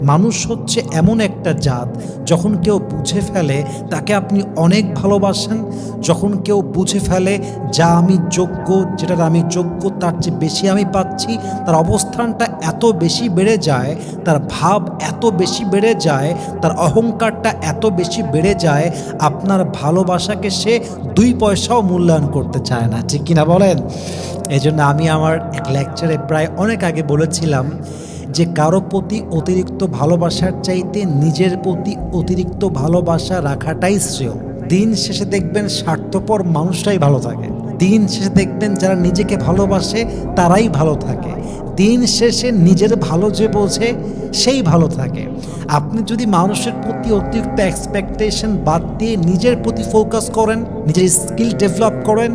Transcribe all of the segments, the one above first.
মানুষ হচ্ছে এমন একটা জাত, যখন কেউ বুঝে ফেলে তাকে আপনি অনেক ভালোবাসেন। যখন কেউ বুঝে ফেলে যা আমি যোগ্য, যেটার আমি যোগ্য তার চেয়ে বেশি আমি পাচ্ছি, তার অবস্থানটা এত বেশি বেড়ে যায়, তার ভাব এত বেশি বেড়ে যায়, তার অহংকারটা এত বেশি বেড়ে যায়, আপনার ভালোবাসাকে সে 2 পয়সাও মূল্যায়ন করতে চায় না। ঠিক কিনা বলেন? এই জন্য আমি আমার এক লেকচারে প্রায় অনেক আগে বলেছিলাম যে কারো প্রতি অতিরিক্ত ভালোবাসার চাইতে নিজের প্রতি অতিরিক্ত ভালোবাসা রাখাটাই শ্রেয়। দিন শেষে দেখবেন স্বার্থপর মানুষটাই ভালো থাকে। দিন শেষে দেখবেন যারা নিজেকে ভালোবাসে তারাই ভালো থাকে। দিন শেষে নিজের ভালো যে বোঝে সেই ভালো থাকে। আপনি যদি মানুষের প্রতি অতিরিক্ত এক্সপেকটেশন বাদ দিয়ে নিজের প্রতি ফোকাস করেন, নিজের স্কিল ডেভেলপ করেন,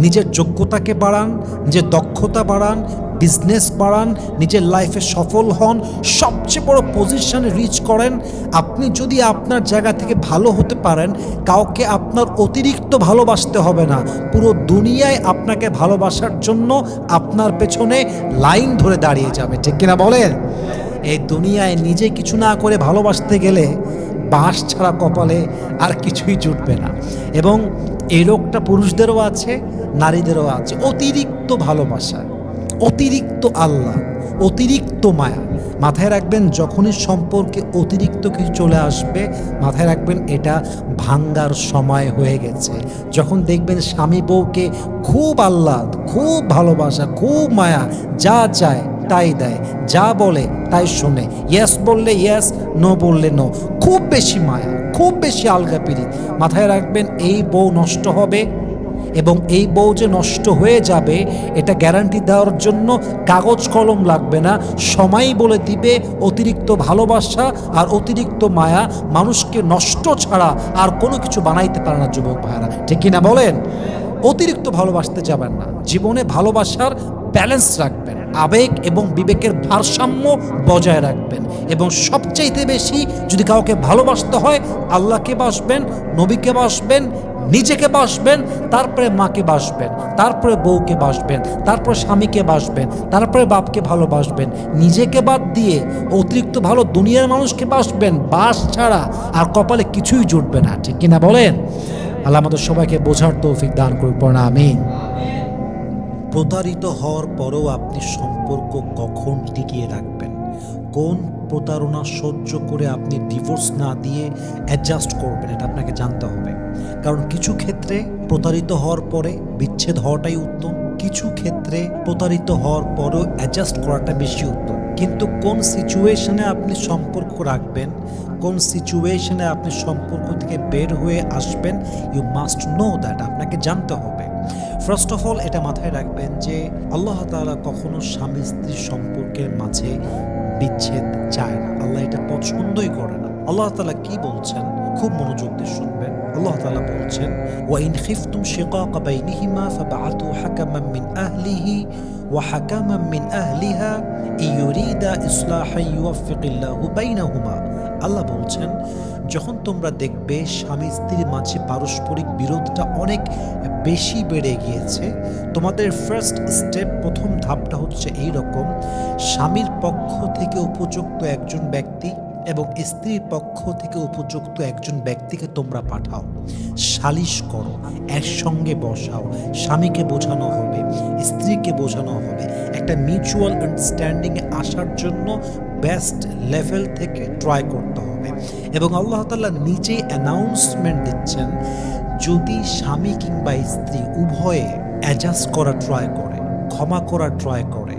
নিজের যোগ্যতাকে বাড়ান, নিজের দক্ষতা বাড়ান, বিজনেস বাড়ান, নিজের লাইফে সফল হন, সবচেয়ে বড় পজিশনে রিচ করেন, আপনি যদি আপনার জায়গা থেকে ভালো হতে পারেন, কাউকে আপনার অতিরিক্ত ভালোবাসতে হবে না। পুরো দুনিয়ায় আপনাকে ভালোবাসার জন্য আপনার পেছনে লাইন ধরে দাঁড়িয়ে যাবে। ঠিক কিনা বলেন? এই দুনিয়ায় নিজে কিছু না করে ভালোবাসতে গেলে বাঁশ ছাড়া কপালে আর কিছুই জুটবে না। এবং এই রোগটা পুরুষদেরও আছে, নারীদেরও আছে। অতিরিক্ত ভালোবাসা, অতিরিক্ত আল্লাহ, অতিরিক্ত মায়া। মাথায় রাখবেন, যখনই সম্পর্কে অতিরিক্ত কিছু চলে আসবে, মাথায় রাখবেন এটা ভাঙ্গার সময় হয়ে গেছে। যখন দেখবেন স্বামী বউকে খুব আল্লাহ, খুব ভালোবাসা, খুব মায়া, যা চায় তাই দেয়, যা বলে তাই শোনে, ইয়েস বললে ইয়েস, নো বললে নো, খুব বেশি মায়া, খুব বেশি আলগা পিরিত, মাথায় রাখবেন এই বউ নষ্ট হবে। এবং এই বউ যে নষ্ট হয়ে যাবে এটা গ্যারান্টি দেওয়ার জন্য কাগজ কলম লাগবে না, সময়ই বলে দিবে। অতিরিক্ত ভালোবাসা আর অতিরিক্ত মায়া মানুষকে নষ্ট ছাড়া আর কোনো কিছু বানাইতে পারে না যুবক ভাইরা। ঠিক কিনা বলেন? অতিরিক্ত ভালোবাসতে যাবেন না। জীবনে ভালোবাসার ব্যালেন্স রাখবেন, আবেগ এবং বিবেকের ভারসাম্য বজায় রাখবেন। এবং সবচাইতে বেশি যদি কাউকে ভালোবাসতে হয়, আল্লাহকে বাসবেন, নবীকে বাসবেন, নিজেকে বাসবেন, তারপরে মাকে বাসবেন, তারপরে বউকে বাসবেন, তারপরে স্বামীকে বাসবেন, তারপরে বাপকে ভালোবাসবেন। নিজেকে বাদ দিয়ে অতিরিক্ত ভালো দুনিয়ার মানুষকে বাসবেন। বাস ছাড়া আর কপালে কিছুই জুটবে না। ঠিক কিনা বলেন? আল্লাহ আমাদের সবাইকে বোঝার তৌফিক দান করুন। আমিন। প্রতারিত হওয়ার পরেও আপনি সম্পর্ক কখন টিকিয়ে রাখবেন? কোন প্রতারণা সহ্য করে আপনি ডিভোর্স না দিয়ে অ্যাডজাস্ট করবেন, এটা আপনাকে জানতে হবে। কারণ কিছু ক্ষেত্রে প্রতারিত হওয়ার পরে বিচ্ছেদ হওয়াটাই উত্তম, কিছু ক্ষেত্রে প্রতারিত হওয়ার পরেও অ্যাডজাস্ট করাটা বেশি উত্তম। কিন্তু কোন সিচুয়েশনে আপনি সম্পর্ক রাখবেন, কোন সিচুয়েশনে আপনি সম্পর্ক থেকে বের হয়ে আসবেন, ইউ মাস্ট নো দ্যাট, আপনাকে জানতে হবে। ফার্স্ট অফ অল এটা মাথায় রাখবেন যে আল্লাহ তাআলা কখনো স্বামী স্ত্রী সম্পর্কের মাঝে বিচ্ছেদ চায় না। আল্লাহ এটা পছন্দই করে না। আল্লাহ তাআলা কি বলছেন খুব মনোযোগ দিয়ে শুনবেন। আল্লাহ তাআলা বলছেন, ওয়া ইন খিফতুম শিকাকা বাইনিহিমা ফাবআতু হাকামান মিন আহলিহি ওয়া হাকামান মিন আহলিহা ইউরিদা ইসলাহান ইউওয়াফিকিল্লাহু বাইনাহুমা। আল্লাহ বলছেন, যখন তোমরা দেখবে স্বামী স্ত্রীর মাঝে পারস্পরিক বিরোধটা অনেক বেশি বেড়ে গিয়েছে, তোমাদের ফার্স্ট স্টেপ, প্রথম ধাপটা হচ্ছে এই রকম: স্বামীর পক্ষ থেকে উপযুক্ত একজন ব্যক্তি এবং স্ত্রীর পক্ষ থেকে উপযুক্ত একজন ব্যক্তিকে তোমরা পাঠাও, সালিশ করো, একসঙ্গে বসাও। স্বামীকে বোঝানো হবে, স্ত্রীকে বোঝানো হবে, একটা মিউচুয়াল আন্ডারস্ট্যান্ডিংয়ে আসার জন্য বেস্ট লেভেল থেকে ট্রাই করতে হবে। এবং আল্লাহ তাআলা নিজে অ্যানাউন্সমেন্ট দিচ্ছেন, যদি স্বামী কিংবা স্ত্রী উভয়ে অ্যাডজাস্ট করা ট্রাই করে, ক্ষমা করা ট্রাই করে,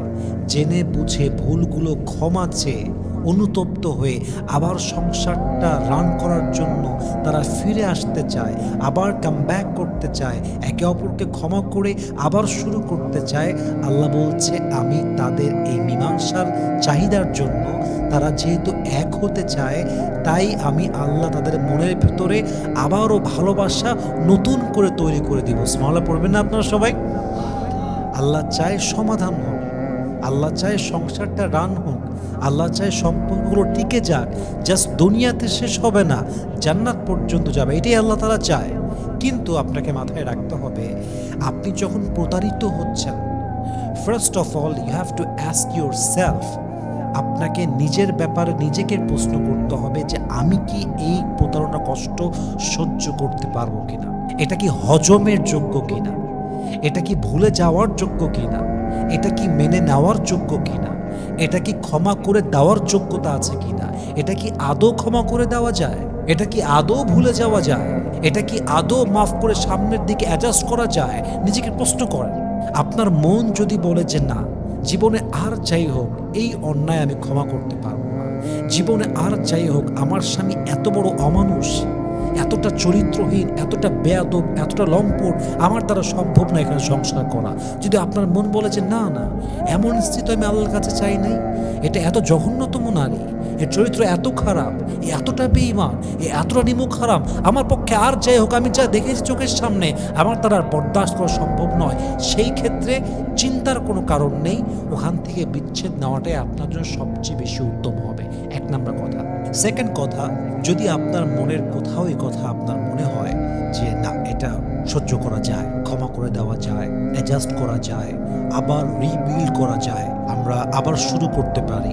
জেনে বুঝে ভুলগুলো ক্ষমা চেয়ে অনুতপ্ত হয়ে আবার সংসারটা রান করার জন্য তারা ফিরে আসতে চায়, আবার কাম ব্যাক করতে চায়, একে অপরকে ক্ষমা করে আবার শুরু করতে চায়, আল্লাহ বলছে আমি তাদের এই মীমাংসার চাহিদার জন্য, তারা যেহেতু এক হতে চায়, তাই আমি আল্লাহ তাদের মনের ভিতরে আবারও ভালোবাসা নতুন করে তৈরি করে দিব। সুবহানাল্লাহ পড়বেন না আপনারা সবাই? আল্লাহ চায় সমাধান হোক, আল্লাহ চায় সংসারটা রান হোক, আল্লাহ চায় সম্পর্কগুলো টিকে যাক। জাস্ট দুনিয়াতে শেষ হবে না, জান্নাত পর্যন্ত যাবে, এটাই আল্লাহ তাআলা চায়। কিন্তু আপনাকে মাথায় রাখতে হবে, আপনি যখন প্রতারিত হচ্ছেন, first of all you have to ask yourself, আপনাকে নিজের ব্যাপারে নিজেকে প্রশ্ন করতে হবে যে আমি কি এই প্রতারণা কষ্ট সহ্য করতে পারবো কিনা, এটা কি হজমের যোগ্য কিনা, এটা কি ভুলে যাওয়ার যোগ্য কিনা, এটা কি মেনে নেওয়ার যোগ্য কিনা, এটা কি ক্ষমা করে দেওয়ার যোগ্যতা আছে কিনা, এটা কি আদৌ ক্ষমা করে দেওয়া যায়, এটা কি আদৌ ভুলে যাওয়া যায়, এটা কি আদৌ মাফ করে সামনের দিকে অ্যাডজাস্ট করা যায়। নিজেকে প্রশ্ন করেন। আপনার মন যদি বলে যে না, জীবনে আর যাই হোক এই অন্যায় আমি ক্ষমা করতে পারবো না, জীবনে আর যাই হোক আমার স্বামী এত বড় অমানুষ, এতটা চরিত্রহীন, এতটা বেয়াদব, এতটা লম্পট, আমার দ্বারা সম্ভব না এখানে সংসার করা। যদি আপনার মন বলে যে না না, এমন স্ত্রী তো আমি আল্লাহর কাছে চাই নাই, এটা এত জঘন্যতম নারী, এর চরিত্র এত খারাপ, এতটা বেঈমান, এতটা নিমুখ হারাম, আমার পক্ষে আর যাই হোক আমি যা দেখেছি চোখের সামনে আমার দ্বারা আর বরদাস্ত করা সম্ভব নয়, সেই ক্ষেত্রে চিন্তার কোনো কারণ নেই, ওখান থেকে বিচ্ছেদ নেওয়াটাই আপনার জন্য সবচেয়ে বেশি উত্তম হবে। এক নম্বর কথা। সেকেন্ড কথা, যদি আপনার মনের কোথাও এই কথা আপনার মনে হয় যে না, এটা সহ্য করা যায়, ক্ষমা করে দেওয়া যায়, অ্যাডজাস্ট করা যায়, আবার রিবিল্ড করা যায়, আমরা আবার শুরু করতে পারি,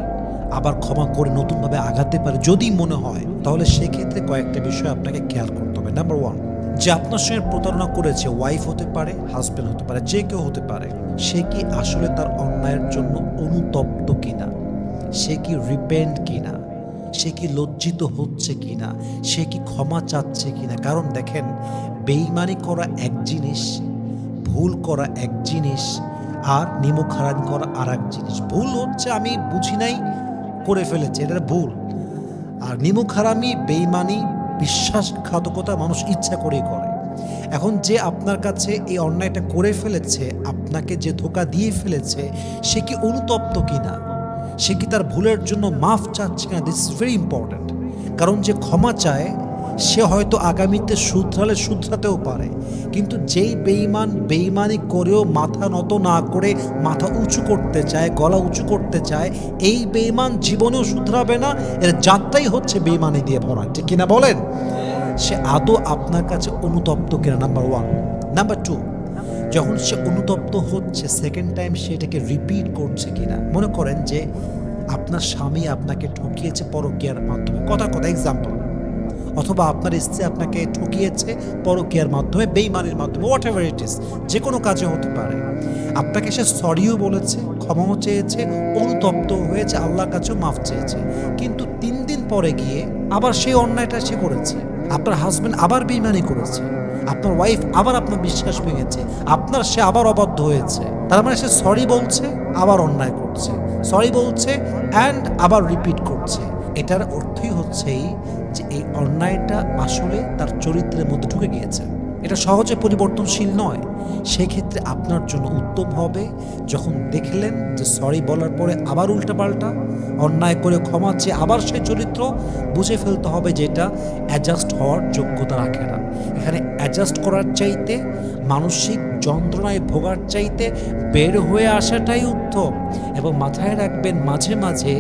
আবার ক্ষমা করে নতুনভাবে আগাতে পারি, যদি মনে হয়, তাহলে সেক্ষেত্রে কয়েকটা বিষয় আপনাকে খেয়াল করতে হবে। নাম্বার ওয়ান, যে আপনার সঙ্গে প্রতারণা করেছে, ওয়াইফ হতে পারে, হাজব্যান্ড হতে পারে, যে কেউ হতে পারে, সে কি আসলে তার অন্যায়ের জন্য অনুতপ্ত কিনা, সে কি রিপেন্ট কিনা, সে কি লজ্জিত হচ্ছে কিনা, সে কি ক্ষমা চাচ্ছে কিনা। কারণ দেখেন, বেঈমানি করা এক জিনিস, ভুল করা এক জিনিস, আর নিমুখ হারাম করা আর এক জিনিস। ভুল হচ্ছে আমি বুঝি নাই করে ফেলেছি, এটা ভুল। আর নিমুখ হারামি, বেঈমানি, বিশ্বাসঘাতকতা মানুষ ইচ্ছা করেই করে। এখন যে আপনার কাছে এই অন্যায়টা করে ফেলেছে, আপনাকে যে ধোঁকা দিয়ে ফেলেছে, সে কি অনুতপ্ত কিনা, সে কি তার ভুলের জন্য মাফ চাচ্ছে কিনা, দিস ইজ ভেরি ইম্পর্ট্যান্ট। কারণ যে ক্ষমা চায় সে হয়তো আগামীতে শুধরালে শুধরাতেও পারে, কিন্তু যেই বেঈমান বেঈমানি করেও মাথা নত না করে মাথা উঁচু করতে চায়, গলা উঁচু করতে চায়, এই বেঈমান জীবনেও শুধরাবে না, এর যাত্রাই হচ্ছে বেঈমানি দিয়ে ভরা, ঠিক কিনা বলেন? সে আদৌ আপনার কাছে অনুতপ্ত কিনা, নাম্বার ওয়ান। নাম্বার টু, যখন সে অনুতপ্ত হচ্ছে, সেকেন্ড টাইম সে এটাকে রিপিট করছে কিনা। মনে করেন যে আপনার স্বামী আপনাকে ঠকিয়েছে পরকীয়ার মাধ্যমে, কথা এক্সাম্পল, অথবা আপনার স্ত্রী আপনাকে ঠকিয়েছে পরকীয়ার মাধ্যমে, বেঈমানির মাধ্যমে, হোয়াট এভার ইট ইজ, যে কোনো কাজে হতে পারে। আপনাকে সে সরিও বলেছে, ক্ষমাও চেয়েছে, অনুতপ্ত হয়েছে, আল্লাহর কাছেও মাফ চেয়েছে, কিন্তু 3 দিন পরে গিয়ে আবার সেই অন্যায়টা সে করেছে। আপনার হাজব্যান্ড আবার বেঈমানি করেছে, আপনার ওয়াইফ আবার আপনার বিশ্বাস ভেঙেছে, আপনার সে আবার অবাধ্য হয়েছে। তার মানে সে সরি বলছে, আবার অন্যায় করছে, সরি বলছে অ্যান্ড আবার রিপিট করছে। এটার অর্থই হচ্ছে যে এই অন্যায়টা আসলে তার চরিত্রের মধ্যে ঢুকে গিয়েছে, এটা সহজে পরিবর্তনশীল নয়। সেক্ষেত্রে আপনার জন্য উত্তম হবে, যখন দেখলেন যে সরি বলার পরে আবার উল্টাপাল্টা অন্যায় করে ক্ষমা চেয়ে আবার সেই চরিত্র, বুঝে ফেলতে হবে যে এটা অ্যাডজাস্ট হওয়ার যোগ্যতা রাখে না। এখানে অ্যাডজাস্ট করার চাইতে, মানসিক যন্ত্রণায় ভোগার চাইতে বের হয়ে আসাটাই উত্তম। এবং মাথায় রাখবেন, মাঝে মাঝে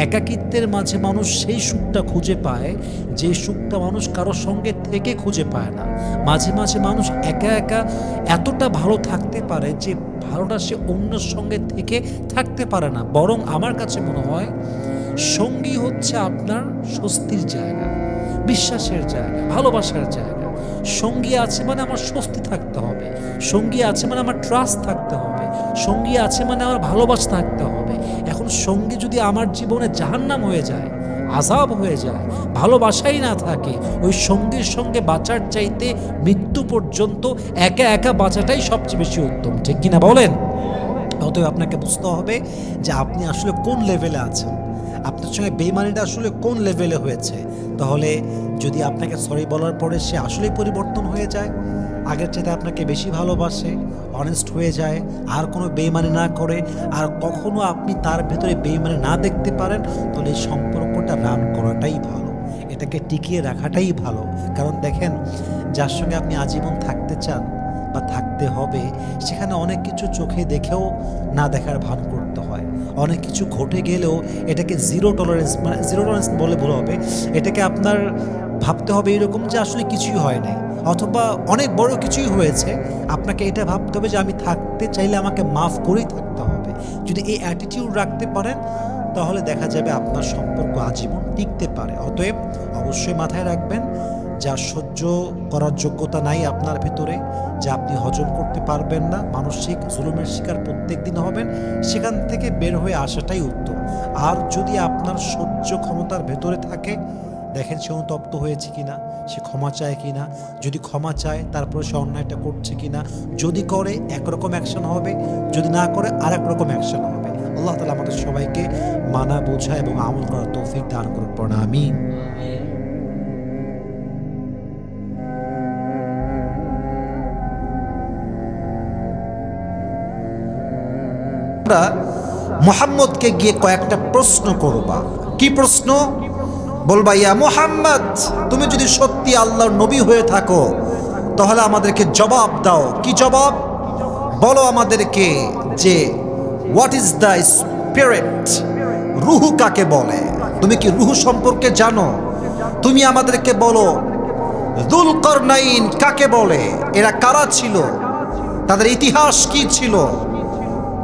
একাকিত্বের মাঝে মানুষ সেই সুখটা খুঁজে পায় যে সুখটা মানুষ কারোর সঙ্গে থেকে খুঁজে পায় না। মাঝে মাঝে মানুষ একা একা এতটা ভালো থাকতে পারে যে ভালোটা সে অন্যের সঙ্গে থেকে থাকতে পারে না। বরং আমার কাছে মনে হয় সঙ্গী হচ্ছে আপনার স্বস্তির জায়গা, বিশ্বাসের জায়গা, ভালোবাসার জায়গা। সঙ্গী আছে মানে আমার স্বস্তি থাকতে হবে, সঙ্গী আছে মানে আমার ট্রাস্ট থাকতে হবে, সঙ্গী আছে মানে আমার ভালোবাসা থাকতে হবে। এখন সঙ্গী যদি আমার জীবনে জাহান্নাম হয়ে যায়, আযাব হয়ে যায়, ভালোবাসাই না থাকে, ওই সঙ্গীর সঙ্গে বাঁচার চাইতে মৃত্যু পর্যন্ত একা একা বাঁচাটাই সবচেয়ে বেশি উত্তম, ঠিক কিনা বলেন? অতএব আপনাকে বুঝতে হবে যে আপনি আসলে কোন লেভেলে আছেন, আপনার সঙ্গে বেইমানিটা আসলে কোন লেভেলে হয়েছে। তাহলে যদি আপনাকে সরি বলার পরে সে আসলেই পরিবর্তন হয়ে যায়, আগের চাইতে আপনাকে বেশি ভালোবাসে, অনেস্ট হয়ে যায়, আর কোনো বেইমানি না করে, আর কখনো আপনি তার ভেতরে বেইমানি না দেখতে পারেন, তাহলে এই সম্পর্কটা রান করাটাই ভালো, এটাকে টিকিয়ে রাখাটাই ভালো। কারণ দেখেন, যার সঙ্গে আপনি আজীবন থাকতে চান বা থাকতে হবে, সেখানে অনেক কিছু চোখে দেখেও না দেখার ভান করতে হয়। অনেক কিছু ঘটে গেলেও এটাকে জিরো টলারেন্স, মানে জিরো টলারেন্স বলে ভুল হবে, এটাকে আপনার ভাবতে হবে এরকম যে আসলে কিছুই হয় নাই, অথবা অনেক বড় কিছুই হয়েছে, আপনাকে এটা ভাবতে হবে যে আমি থাকতে চাইলে আমাকে মাফ করেই থাকতে হবে। যদি এই অ্যাটিটিউড রাখতে পারেন, তাহলে দেখা যাবে আপনার সম্পর্ক আজীবন টিকতে পারে। অতএব অবশ্যই মাথায় রাখবেন, যা সহ্য করার যোগ্যতা নাই আপনার ভেতরে, যা আপনি হজম করতে পারবেন না, মানসিক জুলুমের শিকার প্রত্যেক দিন হবেন, সেখান থেকে বের হয়ে আসাটাই উত্তম। আর যদি আপনার সহ্য ক্ষমতার ভেতরে থাকে, দেখেন সে অনুতপ্ত হয়েছে কিনা, সে ক্ষমা চায় কিনা, যদি ক্ষমা চায় তারপরে সে অন্যায়টা করছে কিনা, যদি করে একরকম অ্যাকশন হবে, যদি না করে আরেক রকম অ্যাকশন হবে। আল্লাহ তাআলা আমাদের সবাইকে মানা, বোঝা এবং আমল করার তৌফিক দান করুন, পড়ুন আমিন। আমরা মুহাম্মদকে গিয়ে কয়েকটা প্রশ্ন করবা। কি প্রশ্ন? বলবা, ইয়া মুহাম্মদ, তুমি যদি সত্যি আল্লাহর নবী হয়ে থাকো তাহলে আমাদেরকে জবাব দাও। কি জবাব? বলো আমাদেরকে যে হোয়াট ইজ দ্য স্পিরিট, রুহু কাকে বলে? তুমি কি রুহু সম্পর্কে জানো? তুমি আমাদেরকে বলো যুলকারনাইন কাকে বলে, এরা কারা ছিল, তাদের ইতিহাস কি ছিল?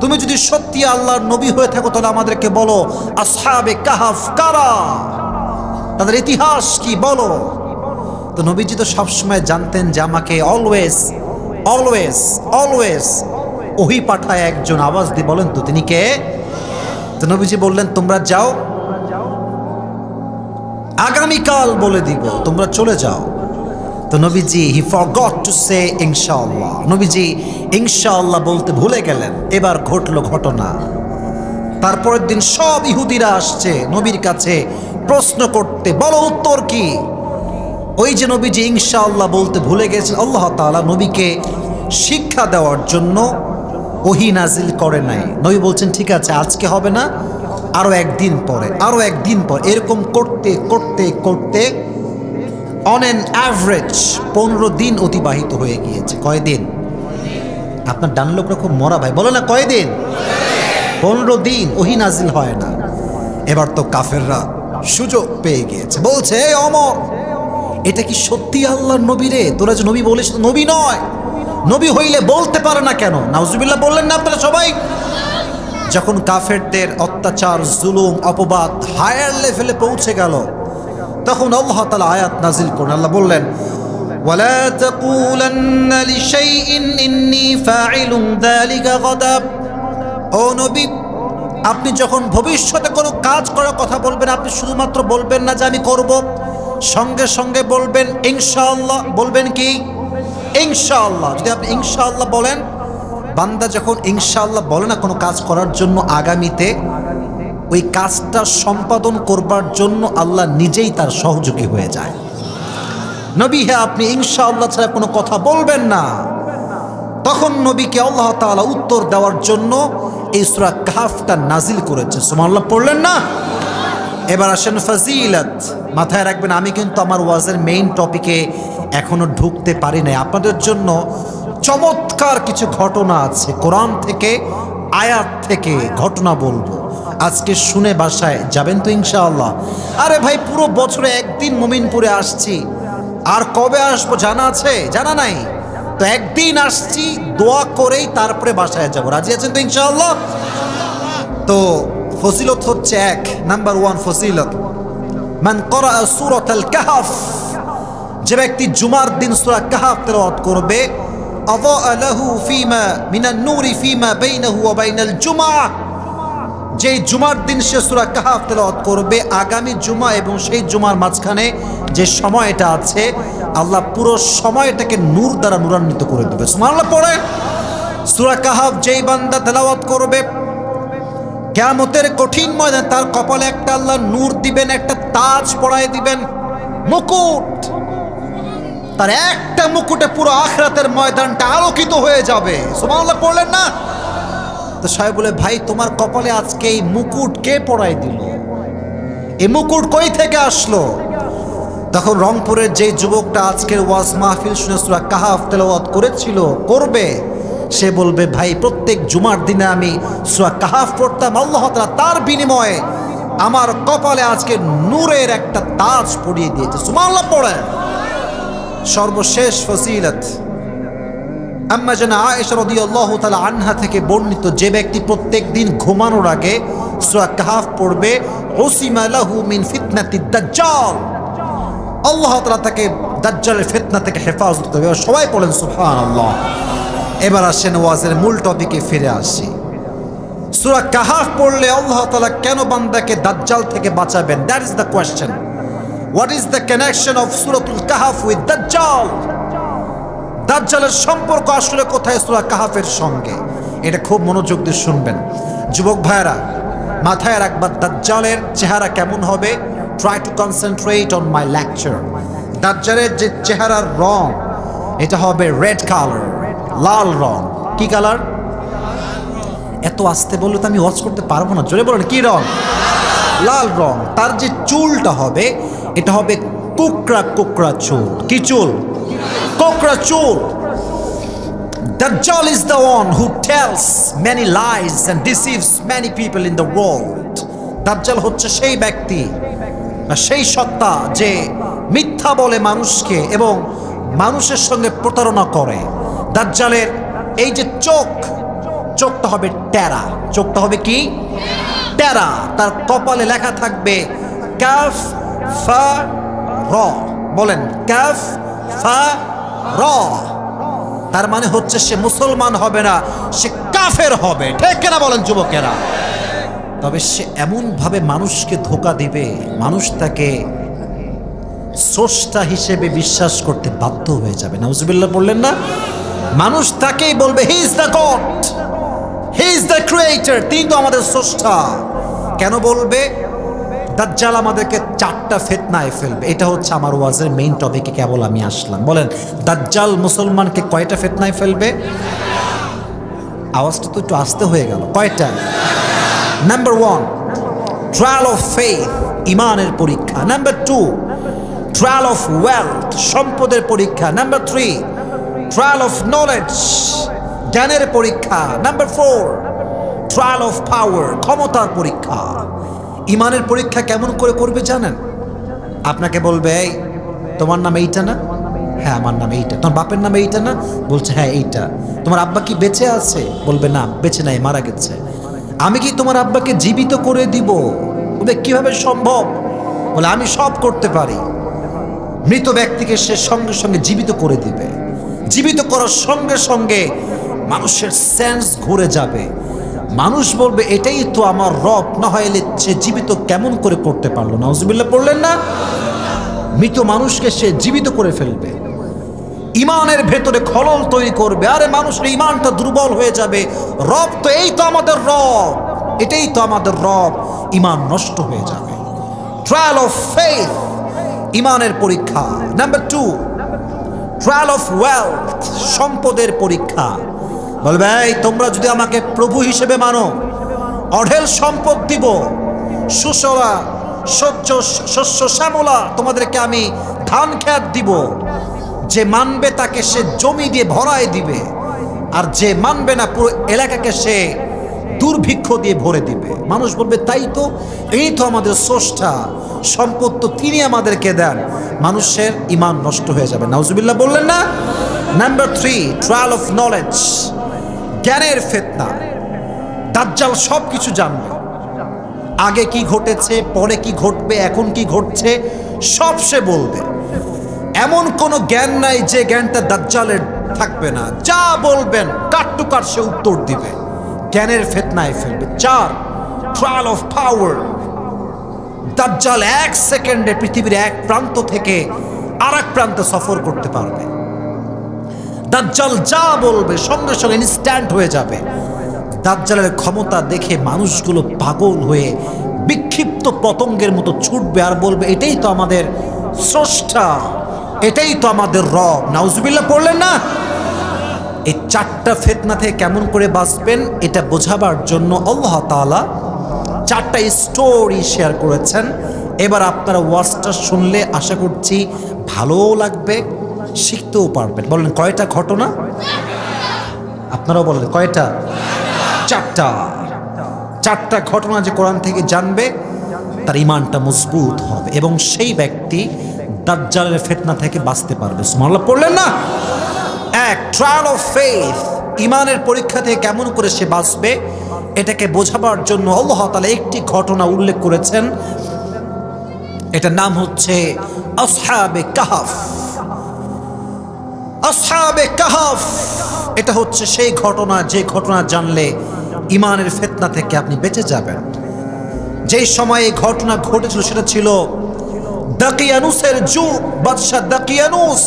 তুমি যদি সত্যি আল্লাহর নবী হয়ে থাকো তাহলে আমাদেরকে বলো আসহাবে কাহাফ কারা, তাদের ইতিহাস কি বলো। তো নবীজি তো সবসময় জানতেন যে আমাকে অলওয়েজ অলওয়েজ অলওয়েজ ওহী পাঠায় একজন, আওয়াজ দিয়ে বলেন তো তিনি কে? তো নবীজি বললেন তোমরা যাও, আগামীকাল বলে দিব, তোমরা চলে যাও। তো নবীজি হি ফরগট টু সে ইনশাআল্লাহ, নবীজি ইনশাআল্লাহ বলতে ভুলে গেলেন। এবার ঘটলো ঘটনা, তারপরের দিন সব ইহুদিরা আসছে নবীর কাছে প্রশ্ন করতে, বলো উত্তর কি? ওই যে নবীজি ইনশাআল্লাহ বলতে ভুলে গেছেন, আল্লাহ তাআলা নবীকে শিক্ষা দেওয়ার জন্য ওহী নাজিল করে নাই। নবী বলছেন ঠিক আছে আজকে হবে না, আরো একদিন পরে, আরো একদিন পর, এরকম করতে করতে করতে অন অ্যান অ্যাভারেজ 15 দিন অতিবাহিত হয়ে গিয়েছে। কয়দিন? আপনার ডান লোকরা খুব মরা ভাই, বলো না কয়দিন? 15 দিন ওহী নাজিল হয় না। এবার তো কাফেররা সুযোগ পেয়ে গিয়েছে, বলছে এই অমর, এটা কি সত্যি আল্লাহর নবী রে? তোরা যে নবী বলিস, নবী নয়, নবী হইলে বলতে পারে না কেন? নাউজুবিল্লাহ বললেন না আপনারা সবাই? যখন কাফেরদের অত্যাচার, জুলুম, অপবাদ হায়ার লেভেলে পৌঁছে গেল, তখন আল্লাহ তাআলা আয়াত নাজিল করেন। আল্লাহ বললেন ওয়ালা তাকুলান্না লিশাইইন ইন্নী ফাইলুন যালিকা গাদা। ও নবী, আপনি যখন ভবিষ্যতে কোনো কাজ করার কথা বলবেন, আপনি শুধুমাত্র বলবেন না যে আমি করব, সঙ্গে সঙ্গে বলবেন ইনশাআল্লাহ। বলবেন কি? ইনশাআল্লাহ। যদি আপনি ইনশাআল্লাহ বলেন, বান্দা যখন ইনশাআল্লাহ বলে না কোনো কাজ করার জন্য, আগামীতে ওই কাজটা সম্পাদন করবার জন্য আল্লাহ নিজেই তার সহযোগী হয়ে যায়। নবী হ্যাঁ, আপনি ইনশাআল্লাহ ছাড়া কোনো কথা বলবেন না। তখন নবীকে আল্লাহ তাআলা উত্তর দেওয়ার জন্য এই সূরা কাহফটা নাজিল করেছে। সুবহানাল্লাহ পড়লেন না? এবার আসেন ফজিলত। মাথায় রাখবেন, আমি কিন্তু আমার ওয়াজের মেইন টপিকে এখনো ঢুকতে পারি নাই। আপনাদের জন্য চমৎকার কিছু ঘটনা আছে, কোরআন থেকে, আয়াত থেকে ঘটনা বলবো। আজকে শুনে বাসায় যাবেন তো ইনশাআল্লাহ? আরে ভাই, পুরো বছরে একদিন মুমিনপুরে আসছি, আর কবে আসবো জানা আছে? জানা নাই তো। একদিন আসছি, দোয়া করেই তারপরে বাসায় যাব। রাজি আছেন তো ইনশাআল্লাহ? তো ফজিলত হচ্ছে নাম্বার 1 ফজিলত, মান ক্বারা সূরাতুল কাহফ, যে ব্যক্তি জুমার দিন সূরা কাহফ তেলাওয়াত করবে, আযা লাহু ফীমা মিনান নূরি ফীমা বাইনাহু ওয়া বাইনাল জুমআহ, যে জুমার দিন সে সূরা কাহফ তেলাওয়াত করবে, আগামী জুমা এবং সেই জুমার মাঝখানে যে সময়টা আছে, আল্লাহ পুরো সময়টাকে নূর দ্বারা নূরান্বিত করে দেবে। সুবহানাল্লাহ পড়ে। সূরা কাহফ যেই বান্দা তেলাওয়াত করবে, কিয়ামতের কঠিন ময়দানে তার কপালে একটা আল্লাহ নূর দিবেন, একটা তাজ পরায় দিবেন, মুকুট। তার একটা মুকুটে পুরো আখিরাতের ময়দানটা আলোকিত হয়ে যাবে। সুবহানাল্লাহ পড়লেন না? তো সাহেব বলে, ভাই তোমার কপালে আজকে এই মুকুট কে পরায় দিল? এই মুকুট কই থেকে আসলো? তখন রংপুরের যে যুবকটা আজকের ওয়াজ মাহফিল শুনে সূরা কাহফ তেলাওয়াত করেছিল, করবে, সে বলবে, ভাই প্রত্যেক জুমার দিনে আমি সূরা কাহফ পড়তাম, আল্লাহ তাআলা তার বিনিময়ে আমার কপালে আজকে নূরের একটা তাজ পরিয়ে দিয়েছে। সুবহানাল্লাহ পড়েন। সর্বশেষ ফজিলত, আম্মা জানা আয়েশা রাদিয়াল্লাহু তাআলা আনহা থেকে বর্ণিত, যে ব্যক্তি প্রত্যেক দিন ঘুমানোর আগে সূরা কাহফ পড়বে, উসিমা লাহু মিন ফিতনাতিদ দাজ্জাল, আল্লাহ তাআলা তাকে দাজ্জালের ফিতনা থেকে হেফাজত করবে। সবাই পড়েন সুবহানাল্লাহ। এবার আসেন ওয়াজের মূল টপিকে ফিরে আসি। সূরা কাহফ পড়লে আল্লাহ তাআলা কেন বান্দাকে দাজ্জাল থেকে বাঁচাবেন? That is the question. What is the connection of সূরাতুল কাহফ উইথ দাজ্জাল? দাজ্জালের সম্পর্ক আসলে কোথায় সূরা কাহফের সঙ্গে? এটা খুব মনোযোগ দিয়ে শুনবেন যুবক ভাইরা, মাথায় রাখবা দাজ্জালের চেহারা কেমন হবে। Try to concentrate on my lecture. দাজ্জালের যে চেহারার রং, এটা হবে রেড কালার, লাল রং। কি কালার? এত আস্তে বললে তো আমি ওয়াচ করতে পারবো না, জোরে বলেন কি রং? লাল রং। তার যে চুলটা হবে, এটা হবে কোকড়া কোকড়া চুল। কি চুল? কোকড়া চুল। Dajjal is the one who tells many lies and deceives many people in the world. দাজ্জাল হচ্ছে সেই ব্যক্তি বা সেই সত্তা যে মিথ্যা বলে মানুষকে এবং মানুষের সঙ্গে প্রতারণা করে। দাজ্জালের এই যে চোখটা হবে টেরা। চোখটা হবে কি? টেরা। তার কপালে লেখা থাকবে কাফ ফা র। বলেন কাফ ফা র। তার মানে হচ্ছে সে মুসলমান হবে না, সে কাফের হবে। ঠিক কিনা বলেন যুবকেরা? তবে সে এমন ভাবে মানুষকে ধোঁকা দিবে, মানুষ তাকে স্রষ্টা হিসেবে বিশ্বাস করতে বাধ্য হয়ে যাবে। নাউজুবিল্লাহ বললেন না? মানুষ তাকেই বলবে he is the god, he is the creator, তিনি তো আমাদের স্রষ্টা। কেন বলবে? দাজ্জাল আমাদেরকে চারটা ফিতনায় ফেলবে। এটা হচ্ছে আমার ওয়াজের মেইন টপিকে কেবল আমি আসলাম। বলেন দাজ্জাল মুসলমানকে কয়টা ফিতনায় ফেলবে? আওয়াজটা তো একটু আস্তে হয়ে গেল। কয়টা? নাম্বার 1, ট্রায়াল অফ ফেথ, ইমানের পরীক্ষা। নাম্বার 2, ট্রায়াল অফ ওয়েলথ, সম্পদের পরীক্ষা। নাম্বার 3, ট্রায়াল অফ নলেজ, জ্ঞানের পরীক্ষা। নাম্বার 4, ট্রায়াল অফ পাওয়ার, ক্ষমতার পরীক্ষা। ইমানের পরীক্ষা কেমন করে করবে জানেন? আপনাকে বলবে এই তোমার নাম এইটা না? হ্যাঁ আমার নাম এইটা। তোমার বাপের নাম এইটা না? বলছে হ্যাঁ এইটা। তোমার আব্বা কি বেঁচে আছে? বলবে না বেঁচে নাই, মারা গেছে। আমি কি তোমার আব্বাকে জীবিত করে দিব? বলবে কিভাবে সম্ভব? বলে আমি সব করতে পারি। মৃত ব্যক্তিকে সে সঙ্গে সঙ্গে জীবিত করে দিবে। জীবিত করার সঙ্গে সঙ্গে মানুষের সেন্স ঘুরে যাবে। মানুষ বলবে এটাই তো আমার রব, না হলে সে জীবিত কেমন করে করতে পারলো? নাউজুবিল্লাহ পড়লেন না? মৃত মানুষকে সে জীবিত করে ফেলবে, ইমানের ভেতরে খলল তৈরি করবে। আরে মানুষের ইমানটা দুর্বল হয়ে যাবে। রব তো এই তো আমাদের রব, এটাই তো আমাদের রব। ইমান নষ্ট হয়ে যাবে। ট্রায়াল অফ ফেথ, ইমানের পরীক্ষা। নাম্বার 2, ট্রায়াল অফ ওয়েলথ, সম্পদের পরীক্ষা। বলবে এই তোমরা যদি আমাকে প্রভু হিসেবে মানো, অঢেল সম্পদ দিব, সুসলা শস্য শ্যামলা, তোমাদেরকে আমি ধান খেত দিব। যে মানবে তাকে সে জমি দিয়ে ভরায় দিবে, আর যে মানবে না পুরো এলাকাকে সে দুর্ভিক্ষ দিয়ে ভরে দিবে। মানুষ বলবে তাই তো, এই তো আমাদের স্রষ্টা, সম্পদ তো তিনি আমাদেরকে দেন। মানুষের ইমান নষ্ট হয়ে যাবে। নাউজুবিল্লাহ বললেন না? নাম্বার 3, ট্রায়াল অফ নলেজ, জ্ঞানের ফিতনা। দাজ্জাল সব কিছু জানবে, আগে কি ঘটেছে, পরে কি ঘটবে, এখন কি ঘটছে, সব সে বলবে। এমন কোনো জ্ঞান নাই যে জ্ঞানটা দাজ্জালের থাকবে না। যা বলবেন কাট টু কাট সে উত্তর দিবে। জ্ঞানের ফিতনায় ফেলবে। 4, ট্রায়াল অফ পাওয়ার। দাজ্জাল 1 সেকেন্ডে পৃথিবীর এক প্রান্ত থেকে আর এক প্রান্তে সফর করতে পারবে। দাজ্জাল যা বলবে সঙ্গে সঙ্গে ইনস্ট্যান্ট হয়ে যাবে। দাজ্জালের ক্ষমতা দেখে মানুষগুলো পাগল হয়ে বিক্ষিপ্ত পতঙ্গের মতো ছুটবে আর বলবে এটাই তো আমাদের স্রষ্টা, এটাই তো আমাদের রব। নাউজুবিল্লাহ পড়লেন না? এই 4টা ফিতনা থেকে কেমন করে বাঁচবেন এটা বোঝাবার জন্য আল্লাহ তাআলা 4টা স্টোরি শেয়ার করেছেন। এবার আপনারা ওয়াজটা শুনলে আশা করছি ভালোও লাগবে, শিখতেও পারবেন। বলেন কয়টা ঘটনা? আপনারাও বলেন কয়টা? 4টা ঘটনা যে কোরআন থেকে জানবে তার ইমানটা মজবুত হবে এবং সেই ব্যক্তি দাজ্জালের ফিতনা থেকে বাঁচতে পারবে। সুবহানাল্লাহ পড়লেন না? এক ট্রায়াল অফ ফেথ, ইমানের পরীক্ষা থেকে কেমন করে সে বাঁচবে এটাকে বোঝাবার জন্য আল্লাহ তাআলা একটি ঘটনা উল্লেখ করেছেন। এটার নাম হচ্ছে আসহাবে কাহাফ। আসহাবে কাহাফ এটা হচ্ছে সেই ঘটনা, যে ঘটনা জানলে ইমানের ফিতনা থেকে আপনি বেঁচে যাবেন। যেই সময়ে এই ঘটনা ঘটেছিল সেটা ছিল দাকিয়ানুসের যুগ। বাদশাহ দাকিয়ানুস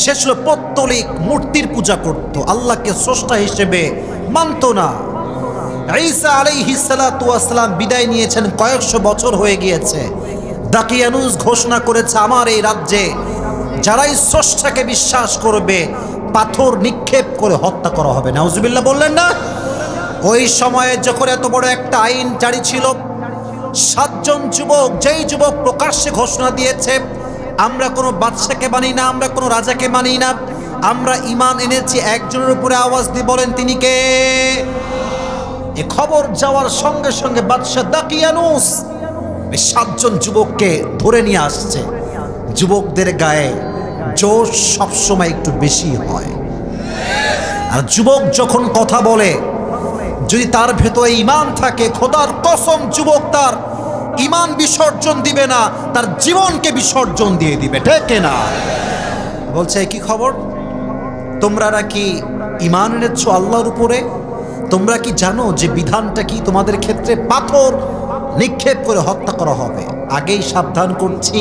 সে ছিল পৌত্তলিক, মূর্তির পূজা করত, আল্লাহকে স্রষ্টা হিসেবে মানত না। ঈসা আলাইহিস সালাতু ওয়াস সালাম বিদায় নিয়েছেন, কয়েকশো বছর হয়ে গিয়েছে। দাকিয়ানুস ঘোষণা করেছে, আমার এই রাজ্যে যারাই স্রষ্টাকে বিশ্বাস করবে পাথর নিক্ষেপ করে হত্যা করা হবে। নাউজুবিল্লাহ বললেন না? ওই সময়ে যখন এত বড় একটা আইন জারি ছিল, 7 জন যুবক, যেই যুবক প্রকাশ্যে ঘোষণা দিয়েছে আমরা কোনো বাদশাকে মানি না, আমরা কোনো রাজাকে মানি না, আমরা ঈমান এনেছি একজনের উপরে, আওয়াজ দিয়ে বলেন তিনি কে? এ খবর যাওয়ার সঙ্গে সঙ্গে বাদশা দাকিয়ানুস 7 জন যুবককে ধরে নিয়ে আসছে। যুবকদের গায়ে জোশ সবসময় একটু বেশি হয়, আর যুবক যখন কথা বলে যদি তার ভেতরে ঈমান থাকে, খোদার কসম যুবক তার ঈমান বিসর্জন দিবে না, তার জীবনকে বিসর্জন দিয়ে দিবে। ঠিক না? বলছে কি খবর, তোমরা নাকি ঈমান এনেছো আল্লাহর উপরে? তোমরা কি জানো যে বিধানটা কি তোমাদের ক্ষেত্রে? পাথর নিক্ষেপ করে হত্যা করা হবে। আগেই সাবধান করছি,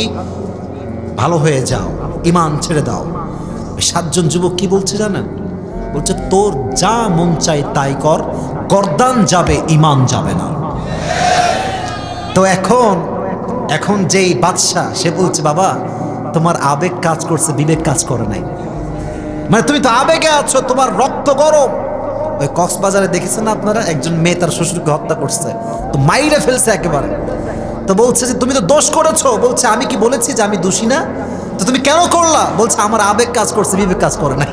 ভালো হয়ে যাও, ঈমান ছেড়ে দাও। 7 জন যুবক কি বলছে জানেন? বলছে তোর যা মন চাই তাই কর, গর্দান যাবে, ঈমান যাবে না। তো এখন যেই বাদশা সে বলছে বাবা তোমার আবেগ কাজ করছে, বিবেক কাজ করে নাই। মানে তুমি তো আবেগে আছো, তোমার রক্ত গরম। ওই কক্সবাজারে দেখেছেন আপনারা, একজন মেয়ে তার শ্বশুরকে হত্যা করছে, তো মাইরে ফেলছে একেবারে। তো বলছে যে তুমি তো দোষ করেছো। বলছে আমি কি বলেছি যে আমি দোষী না? তো তুমি কেন করলা? বলছে আমার আবেগ কাজ করছে, বিবেক কাজ করে নাই।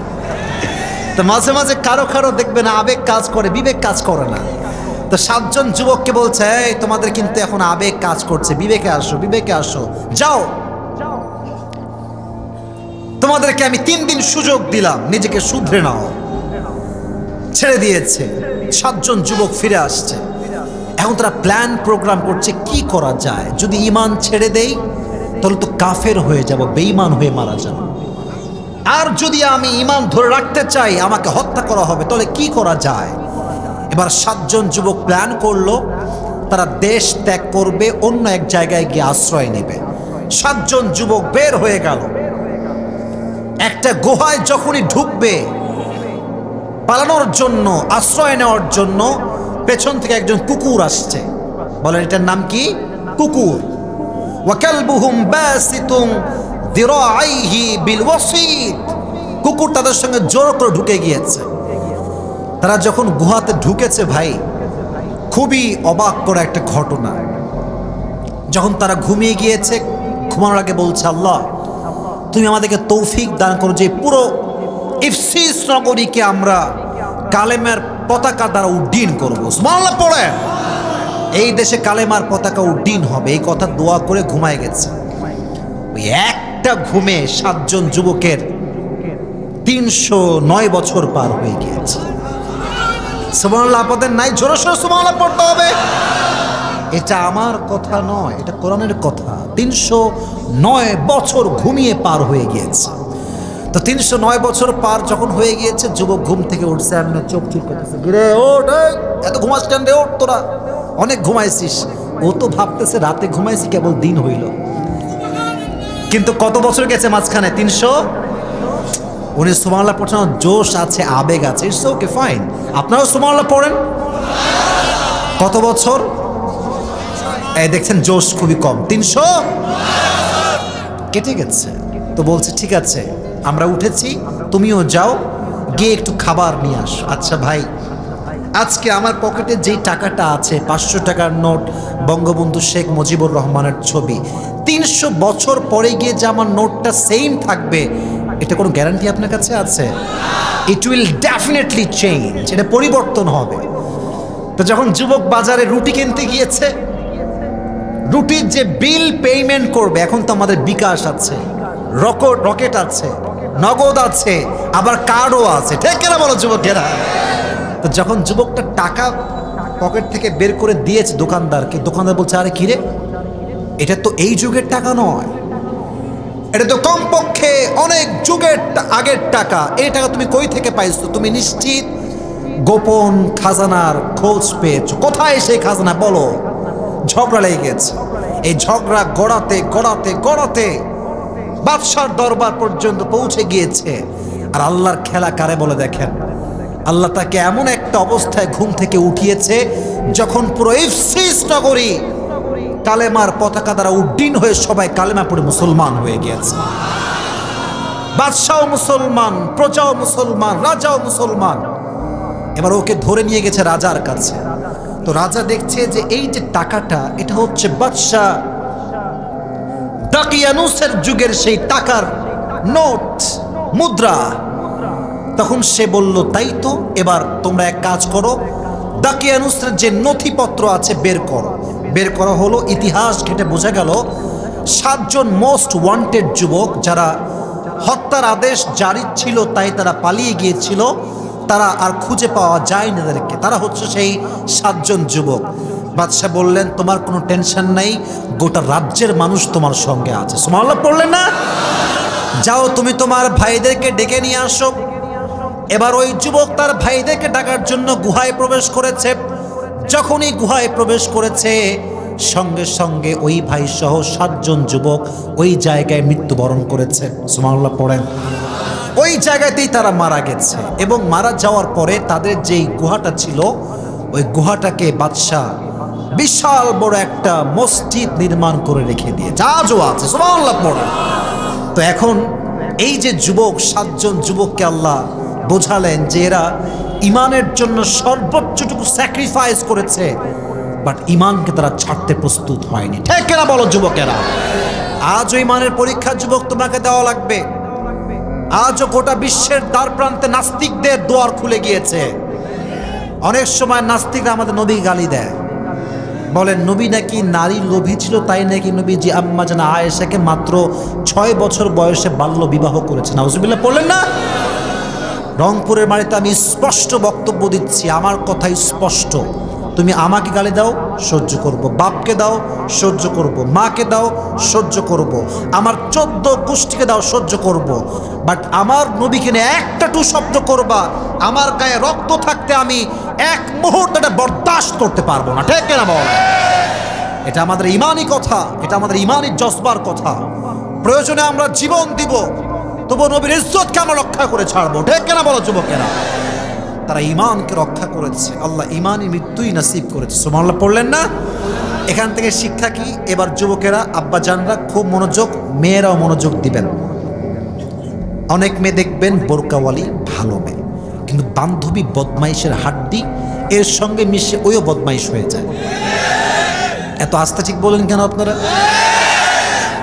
তো মাঝে মাঝে কারো দেখবে না আবেগ কাজ করে, বিবেক কাজ করে না। তো 7 জন যুবককে বলছে এই তোমাদের কিন্তু এখন আবেগ কাজ করছে, বিবেকে আসো, বিবেকে আসো, যাও তোমাদেরকে আমি 3 দিন সুযোগ দিলাম, নিজেকে শুধরে নাও। ছেড়ে দিয়েছে। 7 জন যুবক ফিরে আসছে। এখন তারা প্ল্যান প্রোগ্রাম করছে কি করা যায়। যদি ঈমান ছেড়ে দেই তাহলে তো কাফের হয়ে যাব, বেঈমান হয়ে মারা যাব। আর যদি আমি ঈমান ধরে রাখতে চাই আমাকে হত্যা করা হবে, তাহলে কি করা যায়? এবার 7 জন যুবক প্ল্যান করলো তারা দেশ ত্যাগ করবে, অন্য এক জায়গায় গিয়ে আশ্রয় নেবে। 7 জন যুবক বের হয়ে গেল। একটা গুহায় যখনই ঢুকবে পালানোর জন্য, আশ্রয় নেওয়ার জন্য, পেছন থেকে একজন কুকুর আসছে। বলেন এটার নাম কি? কুকুর। ওয়াকালবুহুম বাসিতুন দিরাইহি বিল ওয়াসিত। কুকুর তাদের সঙ্গে জোর করে ঢুকে গিয়েছে। তারা যখন গুহাতে ঢুকেছে ভাই, খুবই অবাক করা একটা ঘটনা। যখন তারা ঘুমিয়ে গিয়েছে, ঘুমানোর আগে বলছে আল্লাহ তুমি আমাদেরকে তৌফিক দান করো যে পুরো ইফসিস নগরীকে আমরা কালেমার পতাকা দ্বারা উড্ডীন করবো। সুবহানাল্লাহ পড়ে এই দেশে কালেমার পতাকা উড্ডীন হবে, এই কথা দোয়া করে ঘুমায় গেছে। ওই একটা ঘুমে 7 জন যুবকের 309 বছর পার হয়ে গিয়েছে। সুবহানাল্লাহ আপনাদের নাই? জোরে সোরে সুবহানাল্লাহ পড়তে হবে। এটা আমার কথা নয়, এটা কোরআনের কথা। 309 বছর ঘুমিয়ে পার হয়ে গিয়েছে। তো 309 বছর পার যখন হয়ে গিয়েছে, যুবক ঘুম থেকে উঠছে, এমনি চোখ চুপ করতেছে, গিরে ওঠ, এত ঘুমাস কেন রে, ওঠ, তোরা অনেক ঘুমাইছিস। ও তো ভাবতেছে রাতে ঘুমাইছি, কেবল দিন হইল। কিন্তু কত বছর গেছে মাঝখানে? 300। উনি সুবহানাল্লাহ পড়ছেন, জোশ আছে, আবেগ আছে, ইটস ওকে ফাইন। আপনারাও সুবহানাল্লাহ পড়েন। কত বছর? এই দেখছেন জোশ খুবই কম, 300 কেটে গেছে। তো বলছে ঠিক আছে আমরা উঠেছি, তুমিও যাও, গিয়ে একটু খাবার নিয়ে আসো। আচ্ছা ভাই, আজকে আমার পকেটে যেই টাকাটা আছে 500 টাকার নোট, বঙ্গবন্ধু শেখ মুজিবুর রহমানের ছবি, 300 বছর পরে গিয়ে যে আমার নোটটা সেম থাকবে, এটা কোনো গ্যারান্টি আপনার কাছে আছে? ইট উইল ডেফিনেটলি চেঞ্জ, এটা পরিবর্তন হবে। তো যখন যুবক বাজারে রুটি কিনতে গিয়েছে, রুটির যে বিল পেমেন্ট করবে, এখন তো আমাদের বিকাশ আছে, রকেট আছে, নগদ আছে, আবার কার্ডও আছে, ঠিক কিনা বলো যুবকেরা? তো যখন যুবকটা টাকা পকেট থেকে বের করে দিয়েছে দোকানদারকে, দোকানদার বলছে, আরে কিরে, এটা তো এই যুগের টাকা নয়, এটা তো কমপক্ষে অনেক যুগের আগের টাকা। এই টাকা তুমি কই থেকে পাইছো? তুমি নিশ্চিত গোপন খাজানার খোঁজ পেয়েছো? কোথায় সেই খাজানা বলো? ঝগড়া লেগে গেছে। এই ঝগড়া গড়াতে গড়াতে গড়াতে বাদশার দরবার পর্যন্ত পৌঁছে গিয়েছে। আর আল্লাহর খেলা কারে বলে দেখেন, আল্লাহ তাকে এমন একটা অবস্থায় ঘুম থেকে উঠিয়েছে যখন পুরো ইফসিস নগরী কালেমার পতাকা দ্বারা উড্ডীন হয়ে সবাই কালেমা পড়ে মুসলমান হয়ে গিয়েছে। বাদশাও মুসলমান, প্রজাও মুসলমান, রাজাও মুসলমান। এবার ওকে ধরে নিয়ে গেছে রাজার কাছে। তো রাজা দেখছে যে এই যে টাকাটা, এটা হচ্ছে বাদশাহ দাকিয়ানুসের যুগের সেই টাকার নোট, মুদ্রা। তখন সে বলল, তাই তো, এবার তোমরা এক কাজ করো, দাকিয়ানুসের যে নথিপত্র আছে বের করো। বের করা হলো। ইতিহাস ঘেটে বোঝা গেল 7 জন মোস্ট ওয়ান্টেড যুবক যারা হত্যার আদেশ জারি ছিল, তাই তারা পালিয়ে গিয়েছিল, তারা আর খুঁজে পাওয়া যায় না তাদেরকে। তারা হচ্ছে সেই 7 জন যুবক। বাদশাহ বললেন, তোমার কোনো টেনশন নাই, গোটা রাজ্যের মানুষ তোমার সঙ্গে আছে। সুবহানাল্লাহ পড়লেন না? যাও তুমি তোমার ভাইদেরকে ডেকে নিয়ে আসো। এবার ওই যুবক তার ভাইদেরকে ডাকার জন্য গুহায় প্রবেশ করেছে। যখনই গুহায় প্রবেশ করেছে, সঙ্গে সঙ্গে ওই ভাই সহ 7 জন যুবক ওই জায়গায় মৃত্যুবরণ করেছে। সুবহানাল্লাহ পড়েন। ওই জায়গাতেই তারা মারা গেছে। এবং মারা যাওয়ার পরে তাদের যেই গুহাটা ছিল, ওই গুহাটাকে বাদশাহ বিশাল বড় একটা মসজিদ নির্মাণ করে রেখে দিয়ে আজও আছে। সুবহানাল্লাহ পড়েন। তো এখন এই যে যুবক, 7 জন যুবককে আল্লাহ বোঝালেন যে এরা ইমানের জন্য সর্বোচ্চটুকু স্যাক্রিফাইস করেছে, বাট ইমানকে তারা ছাড়তে প্রস্তুত হয়নি। ঠিক কিনা বলো যুবকেরা? আজও ইমানের পরীক্ষা যুবক তোমাকে দেওয়া লাগবে। আজও গোটা বিশ্বের দ্বার প্রান্তে নাস্তিকদের দুয়ার খুলে গিয়েছে। অনেক সময় নাস্তিকরা আমাদের নবী গালি দেয়, বলেন নবী নাকি নারী লোভী ছিল, তাই নাকি নবীজি আম্মা জানা আয়েশাকে মাত্র 6 বছর বয়সে বাল্য বিবাহ করেছে। নাউজুবিল্লাহ পড়লেন না? রংপুরের বাড়িতে আমি স্পষ্ট বক্তব্য দিচ্ছি, আমার কথাই স্পষ্ট। তুমি আমাকে গালি দাও, সহ্য করব। বাপকে দাও, সহ্য করব। মাকে দাও, সহ্য করব। আমার 14 গোষ্ঠীকে দাও, সহ্য করব। বাট আমার নবীকে নিয়ে একটা টু শব্দ করবা, আমার গায়ে রক্ত থাকতে আমি এক মুহূর্ত এটা বরদাস্ত করতে পারবো না। ঠিক না বল? এটা আমাদের ইমানি কথা, এটা আমাদের ইমানি জজবার কথা। প্রয়োজনে আমরা জীবন দিব, তবু নবীর ইজ্জতকে আমরা রক্ষা করে ছাড়বো। ঠিক কেনা বলো যুবকেরা? তারা ইমানকে রক্ষা করেছে, আল্লাহ ইমানই মৃত্যুই নসিব করেছে। সুবহানাল্লাহ পড়লেন না? এখান থেকে শিক্ষা কি? এবার যুবকেরা, আব্বা জানরা খুব মনোযোগ, মেয়েরাও মনোযোগ দিবেন। অনেক মেয়ে দেখবেন বোরকাওয়ালি ভালো মেয়ে, কিন্তু বান্ধবী বদমাইশের হাড্ডি, এর সঙ্গে মিশে ওইও বদমাইশ হয়ে যায়। এত আস্থা ঠিক বলেন কেন আপনারা?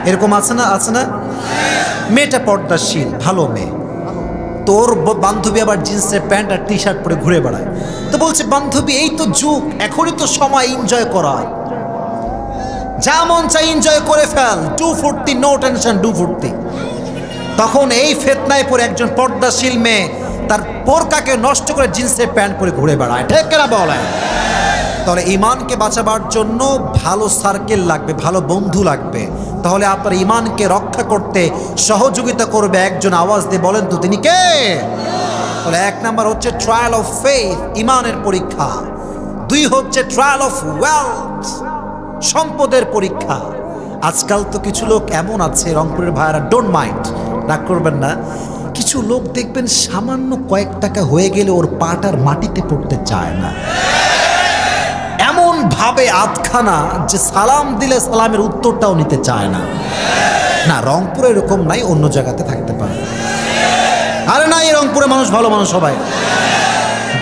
এরকম আছে না? আছে না? মেয়েটা পর্দাশীল, ভালো মেয়ে, তোর বান্ধবী আবার জিন্সের প্যান্ট আর টি শার্ট পরে ঘুরে বেড়ায়। তো বলছে বান্ধবী, এই তো যুগ, এখনই তো সময় এনজয় করার, যা মন চাই এনজয় করে ফেল, ডু ফুর্তি, নো টেনশন, ডু ফুর্তি। তখন এই ফেতনায় পরে একজন পর্দাশীল মেয়ে তার বোরকাকে নষ্ট করে জিন্সের প্যান্ট পরে ঘুরে বেড়ায়। ঠিক কেনা বলে? তাহলে ইমানকে বাঁচাবার জন্য ভালো সার্কেল লাগবে, ভালো বন্ধু লাগবে। তাহলে আপনার ইমানকে রক্ষা করতে সহযোগিতা করবে একজন। আওয়াজ দিয়ে বলেন তো তিনি কে? তাহলে 1 নাম্বার হচ্ছে ট্রায়াল অফ ফেথ, ইমানের পরীক্ষা। 2 হচ্ছে ট্রায়াল অফ ওয়েলথ, সম্পদের পরীক্ষা। আজকাল তো কিছু লোক এমন আছে, রংপুরের ভাইয়ারা, ডোন্ট মাইন্ড, রাগ করবেন না, কিছু লোক দেখবেন সামান্য কয়েক টাকা হয়ে গেলে ওর পাটার মাটিতে পড়তে চায় না। এমন ভাবে আধখানা যে সালাম দিলে সালামের উত্তরটাও নিতে চায় না। না, রংপুরে এরকম নাই, অন্য জায়গাতে থাকতে পারে। আরে না, এই রংপুরে মানুষ ভালো মানুষ সবাই।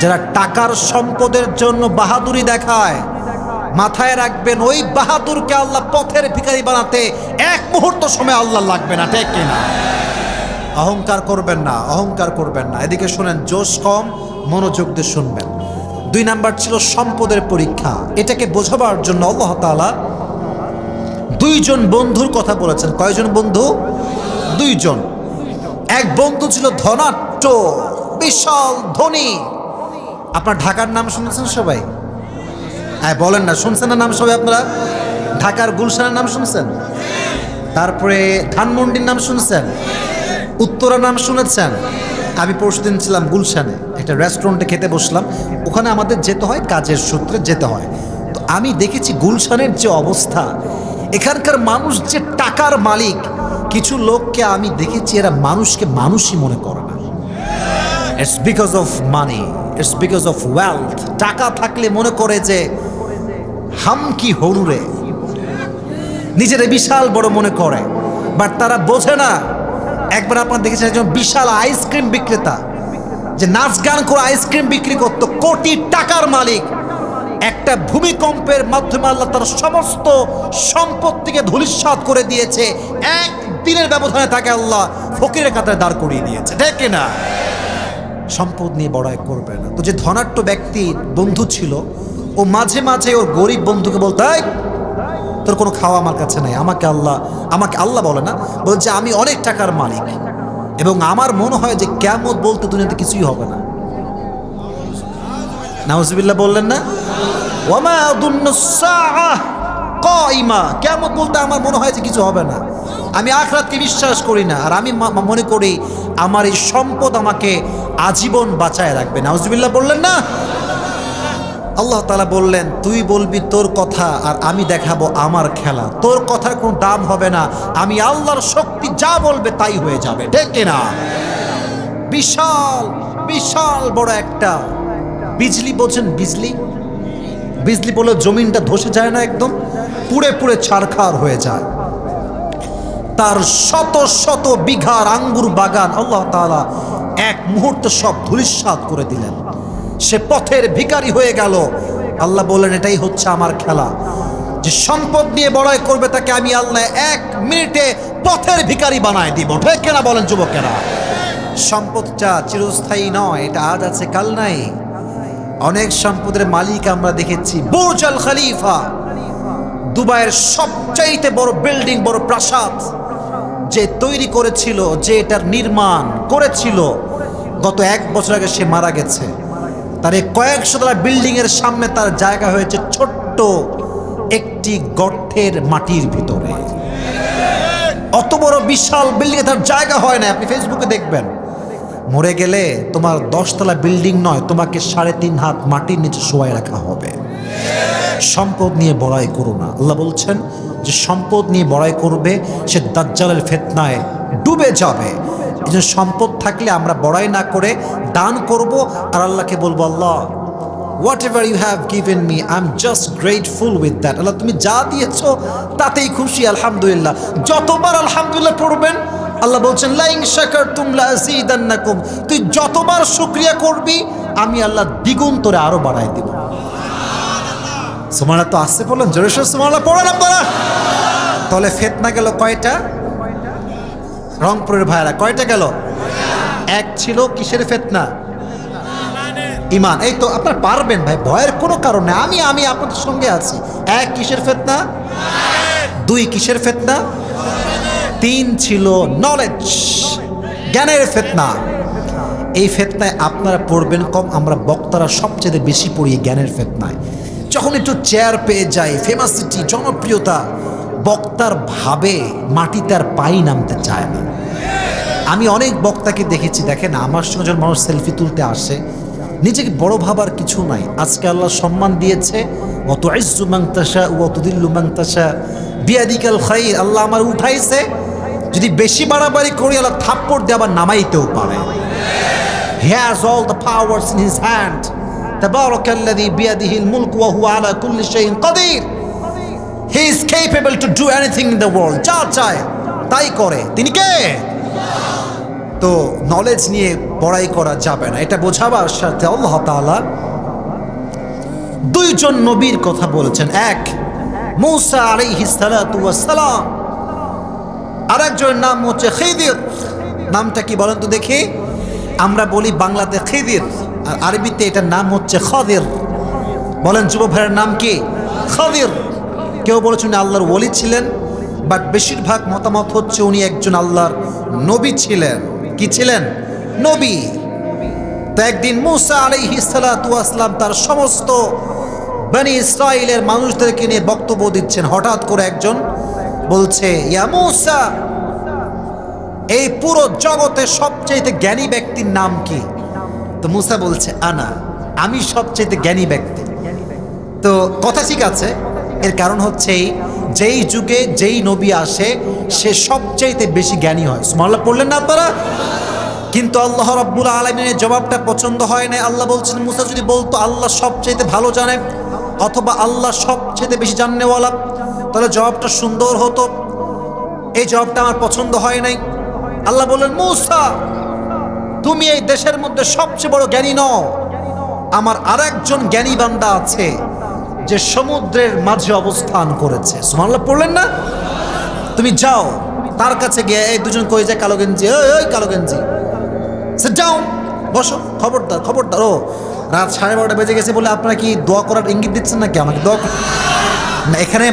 যারা টাকার সম্পদের জন্য বাহাদুরি দেখায়, মাথায় রাখবেন ওই বাহাদুরকে আল্লাহ পথের ভিখারি বানাতে 1 মুহূর্ত সময় আল্লাহ লাগবে না। ঠিক কিনা? অহংকার করবেন না, অহংকার করবেন না। এদিকে শোনেন, জোশ কম, মনোযোগ দিয়ে শুনবেন। 2 নাম্বার ছিল সম্পদের পরীক্ষা। এটাকে বোঝাবার জন্য আল্লাহ তাআলা 2 জন বন্ধুর কথা বলেছেন। কয়জন বন্ধু? 2 জন। এক বন্ধু ছিল ধনাঢ্য, বিশাল ধনী। আপনার ঢাকার নাম শুনেছেন সবাই? হ্যাঁ বলেন না, শুনছেন না নাম সবাই আপনারা? ঢাকার গুলশানের নাম শুনছেন, তারপরে ধানমন্ডির নাম শুনছেন, উত্তরার নাম শুনেছেন। আমি পরশুদিন ছিলাম গুলশানে, একটা রেস্টুরেন্টে খেতে বসলাম। ওখানে আমাদের যেতে হয়, কাজের সূত্রে যেতে হয়। তো আমি দেখেছি গুলশানের যে অবস্থা, এখানকার মানুষ যে টাকার মালিক। কিছু লোককে আমি দেখেছি এরা মানুষকে মানুষই মনে করে না। It's because of money, it's because of wealth. টাকা থাকলে মনে করে যে হাম কি হরুরে, নিজেরা বিশাল বড় মনে করে, বাট তারা বোঝে না। একবার আপনার দেখেছেন একজন বিশাল আইসক্রিম বিক্রেতা, যে নাচ গান করে আইসক্রিম বিক্রি করত, কোটি টাকার মালিক। একটা ভূমিকম্পের মাধ্যমে আল্লাহ তার সমস্ত সম্পত্তিকে ধূলিসাৎ করে দিয়েছে। একদিনের ব্যবধানে তাকে আল্লাহ ফকিরের কাতারে দাঁড় করিয়ে দিয়েছে, ঠিক না? সম্পদ নিয়ে বড়াই করবে না। তো যে ধনাঢ্য ব্যক্তি বন্ধু ছিল, ও মাঝে মাঝে ওর গরিব বন্ধুকে বলতো, এই তোর কোনো খাওয়া আমার কাছে নাই, আমাকে আল্লাহ বলে না, বলছে আমি অনেক টাকার মালিক এবং আমার মনে হয় যে কিয়ামত বলতে দুনিয়াতে কিছুই হবে না। নাউজুবিল্লাহ বললেন না? ওয়ামা আযুন্নুস সাআহ কাইমা, কিয়ামত বলতে আমার মনে হয় যে কিছু হবে না। আমি আখিরাতকে বিশ্বাস করি না, আর আমি মনে করি আমার এই সম্পদ আমাকে আজীবন বাঁচায় রাখবে। নাউজুবিল্লাহ বললেন না? আল্লাহ তাআলা বললেন, তুই বলবি তোর কথা আর আমি দেখাবো আমার খেলা। তোর কথার কোনো দাম হবে না, আমি আল্লাহর শক্তি যা বলবে তাই হয়ে যাবে, ঠিক কিনা? বিশাল বিশাল বড় একটা বিজলি, বলছেন বিজলি, বিজলি বলে জমিনটা ধসে যায় না, একদম পুড়ে পুড়ে ছারখার হয়ে যায়। তার শত শত বিঘার আঙ্গুর বাগান আল্লাহ তাআলা এক মুহূর্তে সব ধূলিসাৎ করে দিলেন। সে পথের ভিখারি হয়ে গেল। আল্লাহ বললেন, এটাই হচ্ছে আমার খেলা। যে সম্পদ নিয়ে বড়াই করবে তাকে আমি আল্লাহ এক মিনিটে পথের ভিখারি বানায় দিব, ঠিক কিনা বলেন যুবকেরা? সম্পদটা চিরস্থায়ী নয়, এটা আজ আছে কাল নাই। অনেক সম্পদের মালিক আমরা দেখেছি, বুর্জ আল খলিফা, দুবাইয়ের সবচাইতে বড় বিল্ডিং, বড় প্রাসাদ যে তৈরি করেছিল, যে এটার নির্মাণ করেছিল, গত 1 বছর আগে সে মারা গেছে। তার এই কয়েকশো তলা বিল্ডিং এর সামনে তার জায়গা হয়েছে ছোট্ট একটি গর্তের মাটির ভিতরে। অত বড় বিশাল বিল্ডিং এ তার জায়গা হয় না। আপনি ফেসবুকে দেখবেন, মরে গেলে তোমার 10 তলা বিল্ডিং নয়, তোমাকে 3.5 হাত মাটির নিচে শোয়াই রাখা হবে। সম্পদ নিয়ে বড়াই করো না। আল্লাহ বলছেন যে সম্পদ নিয়ে বড়াই করবে সে দাজ্জালের ফিতনায় ডুবে যাবে। এই জন্য সম্পদ থাকলে আমরা বড়াই না করে দান করব, আর আল্লাহকে বলবো, আল্লাহ whatever you have given me, I'm just grateful with that. আল্লাহ তুমি যা দিয়েছো তাতেই খুশি, আলহামদুলিল্লাহ। যতবার আলহামদুলিল্লাহ পড়বেন, আল্লাহ বলছেন লাইন শাকারতুম লাযীদান্নাকুম, তুই যতবার শুকরিয়া করবি আমি আল্লাহ দ্বিগুণ তোরে আরো বাড়াই দিব। সুবহানাল্লাহ। তো আসছে বলেন, জোরে সোরে সুবহানাল্লাহ পড়েন আপনারা। তাহলে ফিতনা গেল কয়টা? রংপুরের ভাইরা কয়টা গেল? এক ছিল কিসের ফিতনা? ঈমান। এই তো আপনার পারবেন ভাই, ভয়ের কোনো কারণ নেই। আমি আপনাদের সঙ্গে আছি। 1 কিসের ফিতনা? 2 কিসের ফিতনা? 3 ছিল নলেজ, জ্ঞানের ফিতনা। এই ফিতনায় আপনারা পড়বেন কম, আমরা বক্তারা সবচেয়ে বেশি পড়ি জ্ঞানের ফিতনায়। যখন একটু চেয়ার পেয়ে যায়, ফেমাসিটি, জনপ্রিয়তা, বক্তার ভাবে মাটিতে আর পাই নামতে চায় না। আমি অনেক বক্তাকে দেখেছি, দেখেন আমার সঙ্গে যখন মানুষ সেলফি তুলতে আসে, নিজেকে বড় ভাবার কিছু নাই। আজকে আল্লাহ সম্মান দিয়েছে, ওয়া তুইজ্জু মান তাশা ওয়া তুদিল্লু মান তাশা বিয়াদিকাল খাইর। আল্লাহ আমার উঠাইছে, যদি বেশি বাড়াবাড়ি করি আল্লাহ থাপ্পড় দিয়ে আবার নামাইতেও পারে। He has all the powers in his hand. তাবারাকাল্লাযী বিয়াদিহিল মুলকু ওয়া হুয়া আলা কুল্লি শাইইন Kadir. He is capable to do anything in the world. যা চায় তাই করে। তিনি কে? তো নলেজ নিয়ে বড়াই করা যাবে না, এটা বোঝাবার সাথে আল্লাহ তাআলা 2 জন নবীর কথা বলেছেন। এক মূসা আলাইহিস সালাতু ওয়াস সালাম, আরেকজনের নাম হচ্ছে খিদির। নামটা কি বলেন তো দেখি? আমরা বলি বাংলাতে খিদির, আর আরবিতে এটার নাম হচ্ছে খাদির। বলেন যুব ভাইয়ের নাম কি? খাদির। কেউ বলেছেন আল্লাহর ওলি ছিলেন, বাট বেশিরভাগ মতামত হচ্ছে উনি একজন আল্লাহর নবী ছিলেন। কি ছিলেন? নবী। তো একদিন মূসা আলাইহিস সালাতু ওয়াস সালাম তার সমস্ত বনি ইসরাইলের মানুষদেরকে নিয়ে বক্তব্য দিচ্ছেন। হঠাৎ করে একজন বলছে, ইয়া মূসা, এই পুরো জগতের সবচেয়ে জ্ঞানী ব্যক্তির নাম কি? তো মূসা বলছে, আমি সবচেয়ে জ্ঞানী ব্যক্তি। তো কথা ঠিক আছে, এর কারণ হচ্ছে যেই যুগে যেই নবী আসে সে সবচেয়ে বেশি জ্ঞানী হয়। সুবহানাল্লাহ পড়লেন না আপনারা? কিন্তু আল্লাহ রাব্বুল আলামিনের জবাবটা পছন্দ হয় না। আল্লাহ বলছেন, মূসা যদি বলতো আল্লাহ সবচেয়ে ভালো জানে অথবা আল্লাহ সবচেয়ে বেশি জাননেওয়ালা, তাহলে জবাবটা সুন্দর হতো। এই জবাবটা আমার পছন্দ হয় নাই। আল্লাহ বললেন, মূসা, তুমি এই দেশের মধ্যে সবচেয়ে বড় জ্ঞানী নও, আমার আরেকজন জ্ঞানী বান্দা আছে যে সমুদ্রের মাঝে অবস্থান করেছে। সুবহানাল্লাহ পড়লেন না? তুমি যাও তার কাছে গিয়ে, এই দুজন কই যায়, কালো গেঞ্জি, ওই কালো গেঞ্জি, যাও বসো, খবরদার খবরদার। ও রাত 12:30 বেজে গেছে বলে আপনারা কি দোয়া করার ইঙ্গিত দিচ্ছেন নাকি আমাকে? দোয়া না, এখানে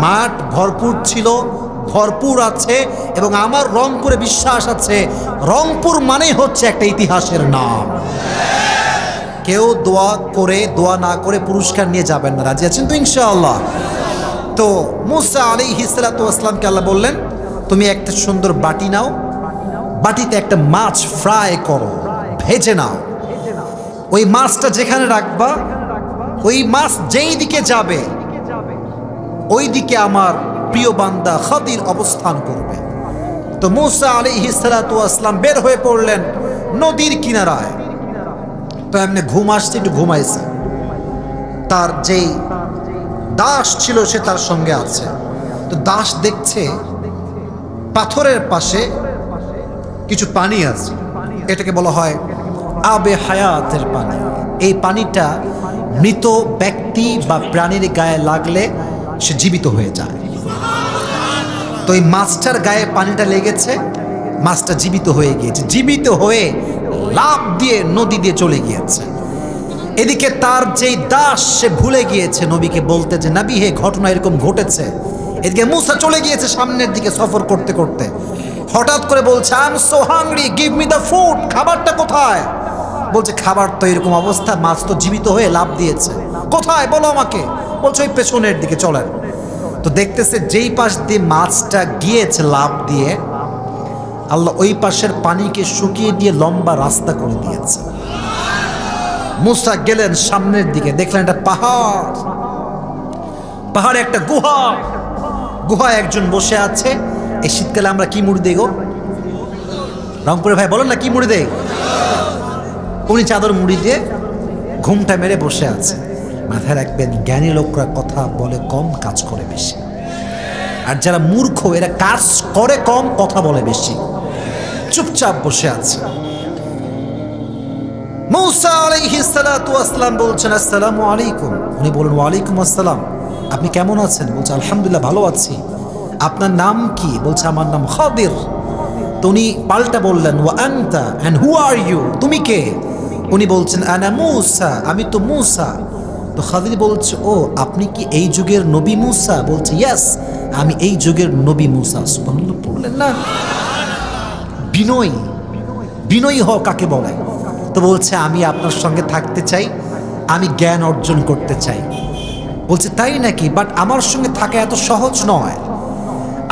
মাঠ ভরপুর ছিল, ভরপুর আছে, এবং আমার রংপুরে বিশ্বাস আছে রংপুর মানেই হচ্ছে একটা ইতিহাসের নাম। কেউ দোয়া না করে পুরস্কার নিয়ে যাবেন না। রাজি আছেন তো ইনশাআল্লাহ? তো মূসা আলাইহিস সালাতু ওয়াস সালামকে আল্লাহ বললেন, তুমি একটা সুন্দর বাটি নাও, বাটিতে একটা মাছ ফ্রাই করো, ভেজে নাও। ওই মাছটা যেখানে রাখবা, ওই মাছ যেই দিকে যাবে ওই দিকে আমার প্রিয় বান্দা খাদির অবস্থান করবে। তো মূসা আলাইহিস সালাতু ওয়াস সালাম বের হয়ে পড়লেন নদীর কিনারায়। তো এমনি ঘুম আসছে, একটু ঘুমাইছে। তার যেই দাস ছিল সে তার সঙ্গে আছে। তো দাস দেখছে পাথরের পাশে কিছু পানি আছে, এটাকে বলা হয় আবে হায়াতের পানি। এই পানিটা মৃত ব্যক্তি বা প্রাণীর গায়ে লাগলে সে জীবিত হয়ে যায়। তো এই মাছটার গায়ে পানিটা লেগেছে, মাছটা জীবিত হয়ে গিয়েছে, জীবিত হয়ে লাফ দিয়ে নদী দিয়ে চলে গিয়েছে। এদিকে তার যেই দাস সে ভুলে গিয়েছে নবীকে বলতে যে নবী হে ঘটনা এরকম ঘটেছে। এদিকে মূসা চলে গিয়েছে সামনের দিকে সফর করতে করতে। হঠাৎ করে বলছে, I am so hungry, give me the food, খাবারটা কোথায়? বলছে, খাবার তো এরকম অবস্থা, মাছ তো জীবিত হয়ে লাফ দিয়েছে, কোথায় বলো আমাকে? বলছে, ওই পেছনের দিকে চলেন। তো দেখতেছে যেই পাশ দিয়ে মাছটা গিয়েছে লাফ দিয়ে, আল্লাহ ওই পাশের পানিকে শুকিয়ে দিয়ে লম্বা রাস্তা করে দিয়েছে। মূসা গেলেন সামনের দিকে, দেখলেন একটা পাহাড়ে একটা গুহায় একজন বসে আছে। এই শীতকালে আমরা কি মুড়ি দেই গো? রংপুরে ভাই বলেন না, কি মুড়ি দেই? উনি চাদর মুড়ি দিয়ে ঘুমটা মেরে বসে আছে। মাথায় রাখবেন, জ্ঞানী লোকরা কথা বলে কম, কাজ করে বেশি। আর যারা মূর্খ এরা কাজ করে কম, কথা বলে বেশি। চুপচাপ বসে আছে। মূসা আলাইহিস সালাতু ওয়াস সালাম বলছেন, আসসালামু আলাইকুম। উনি বলেন, ওয়ালাইকুম আসসালাম, আপনি কেমন আছেন? বলছে, আলহামদুলিল্লাহ ভালো আছি। আপনার নাম কি? বলছে, আমার নাম খাদির। তো উনি পাল্টা বললেন, ওয়া আনতা, এন্ড হু আর ইউ, তুমি কে? উনি বলছেন, আনা মূসা, আমি তো মূসা। তো খাদির বলছে, ও আপনি কি এই যুগের নবী মূসা? বলছে, ইয়েস, আমি এই যুগের নবী মূসা। সুবহানাল্লাহ বললেন না? বিনয়ী হও কাকে বলে? তো বলছে, আমি আপনার সঙ্গে থাকতে চাই, আমি জ্ঞান অর্জন করতে চাই। বলছে, তাই নাকি? বাট আমার সঙ্গে থাকা এত সহজ নয়,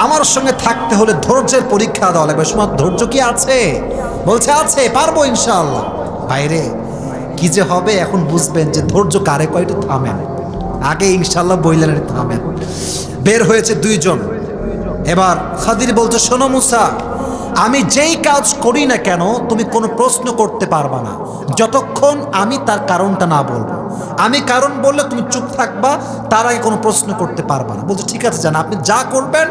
আমার সঙ্গে থাকতে হলে ধৈর্যের পরীক্ষা দেওয়া লাগবে। সময় ধৈর্য কি আছে? বলছে, আছে, পারবো ইনশাআল্লাহ। বাইরে কি যে হবে এখন বুঝবেন যে ধৈর্য কারে কয়। একটু থামেন, আগে ইনশাআল্লাহ বললেন, থামেন। বের হয়েছে দুইজন। এবার খাদির বলছে, শোনো মূসা, আমি যেই কাজ করি না কেন তুমি কোনো প্রশ্ন করতে পারবা না যতক্ষণ আমি তার কারণটা না বলবো। আমি কারণ বললে তুমি চুপ থাকবা, তার আগে কোনো প্রশ্ন করতে পারবা না। বলছে, ঠিক আছে জান, আপনি যা করবেন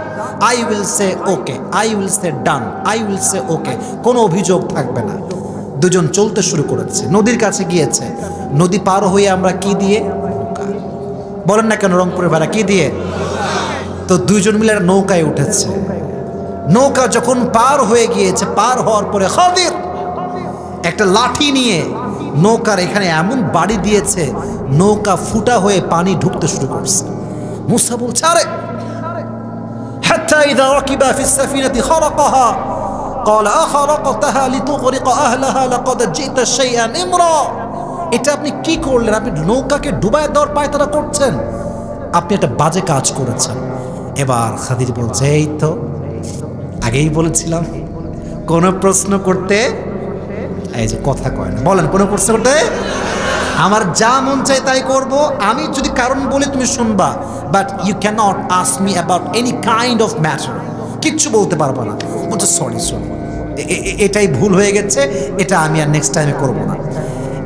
I will say okay, I will say done, I will say okay, কোনো অভিযোগ থাকবে না। দুজন চলতে শুরু করেছে, নদীর কাছে গিয়েছে। নদী পার হয়ে আমরা কি দিয়ে? বলেন না কেন রংপুরের ভাড়া কি দিয়ে? তো দুইজন মিলে একটা নৌকায় উঠেছে। নৌকা যখন পার হয়ে গিয়েছে, পার হওয়ার পরে খাদির একটা লাঠি নিয়ে নৌকার এখানে এমন বাড়ি দিয়েছে, নৌকা ফুটা হয়ে পানি ঢুকতে শুরু করছে। মূসা বলছে, আরে হাত্তা ইযা রাকিবা ফিস সাফিনাতি খারাকাহা, قال أخرقتها لتغرق أهلها لقد جئت شيئا إمرا। এটা আপনি কি করলেন? আপনি নৌকাকে ডুবায় দেওয়ার পায়তারা করছেন, আপনি একটা বাজে কাজ করেছেন। এবার খাদির বলছে, এই তো আগেই বলেছিলাম কোন প্রশ্ন করতে, এই যে কথা কয় না, বলেন কোন প্রশ্ন করতে, আমার যা মন চাই তাই করব, আমি যদি কারণ বলি তুমি শুনবা, but you can not ask me about any kind of matter, কিচ্ছু বলতে পারবো না। বলছে সরি, এটাই ভুল হয়ে গেছে, এটা আমি আর নেক্সট টাইমে করবো না।